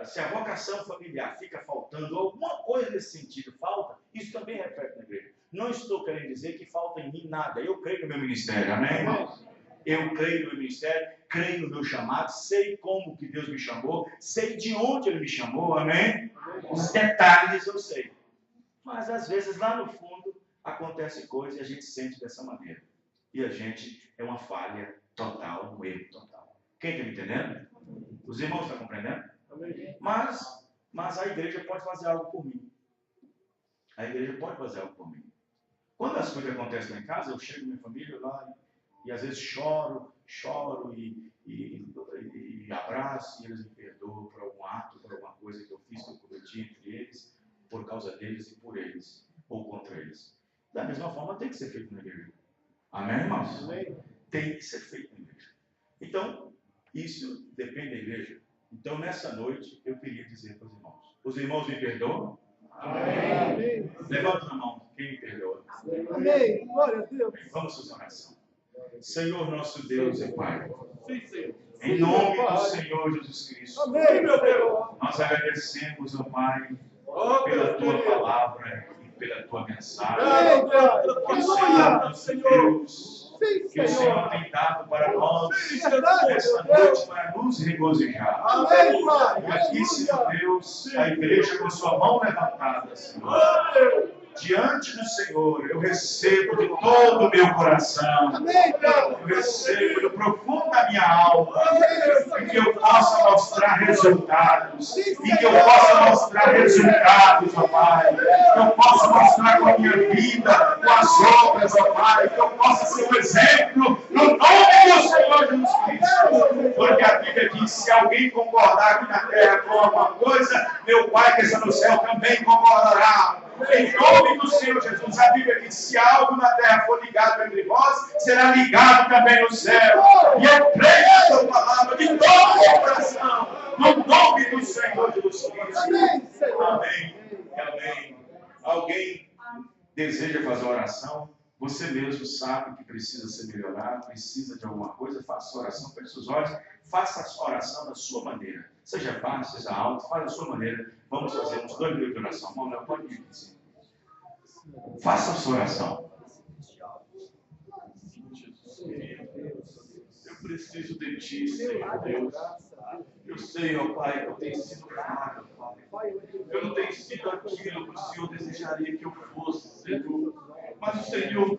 se a vocação familiar fica faltando, alguma coisa nesse sentido falta, isso também reflete na igreja. Não estou querendo dizer que falta em mim nada. Eu creio no meu ministério, amém, irmãos? Eu creio no meu ministério, creio no meu chamado, sei como que Deus me chamou, sei de onde Ele me chamou, amém? Os detalhes eu sei. Mas às vezes lá no fundo acontece coisa e a gente sente dessa maneira. E a gente é uma falha total, um erro total. Quem está me entendendo? Os irmãos estão compreendendo? Mas a igreja pode fazer algo por mim. A igreja pode fazer algo por mim. Quando as coisas acontecem lá em casa, eu chego com minha família lá e às vezes choro e abraço, e eles me perdoam por algum ato, por alguma coisa que eu fiz, que eu cometi entre eles, por causa deles e por eles, ou contra eles. Da mesma forma, tem que ser feito na igreja. Amém, irmãos? Tem que ser feito na igreja. Então, isso depende da igreja. Então, nessa noite, eu queria dizer para os irmãos. Os irmãos me perdoam? Amém. Levanta a mão, quem me perdoa? Amém. Glória a Deus. Vamos fazer uma oração. Senhor, nosso Deus e Pai, em nome do Senhor Jesus Cristo, Amém, meu Deus. nós agradecemos, ó Pai, pela Tua palavra e pela Tua mensagem. Amém, Pai. Que o Senhor, nosso Deus, que o Senhor tem dado para nós esta noite para nos regozijar. Amém, Pai. E aqui, Senhor Deus, a igreja com sua mão levantada, Senhor. Diante do Senhor, eu recebo de todo o meu coração, eu recebo do profundo da minha alma, e que eu possa mostrar resultados, ó Pai, que eu possa mostrar com a minha vida, com as outras, ó Pai, que eu possa ser um exemplo no nome do Senhor Jesus Cristo, porque a Bíblia diz, se alguém concordar aqui na terra com alguma coisa, meu Pai que está no céu também concordará. Em nome do Senhor Jesus, a Bíblia diz, se algo na terra for ligado entre vós, será ligado também no céu. E eu creio nessa palavra de todo o meu coração, no nome do Senhor Jesus Cristo. Amém. Amém. Alguém deseja fazer oração? Você mesmo sabe que precisa ser melhorado, precisa de alguma coisa, faça a oração, feche seus olhos, faça a oração da sua maneira. Seja baixo, seja alto, faça da sua maneira. Vamos fazer uns 2 minutos de oração. Manuel, pode vir aqui. Faça a sua oração. Eu preciso de Ti, Senhor Deus. Eu sei, ó Pai, que eu tenho sido fraco, Pai. Eu não tenho sido aquilo que o Senhor desejaria que eu fosse, Senhor. Mas o Senhor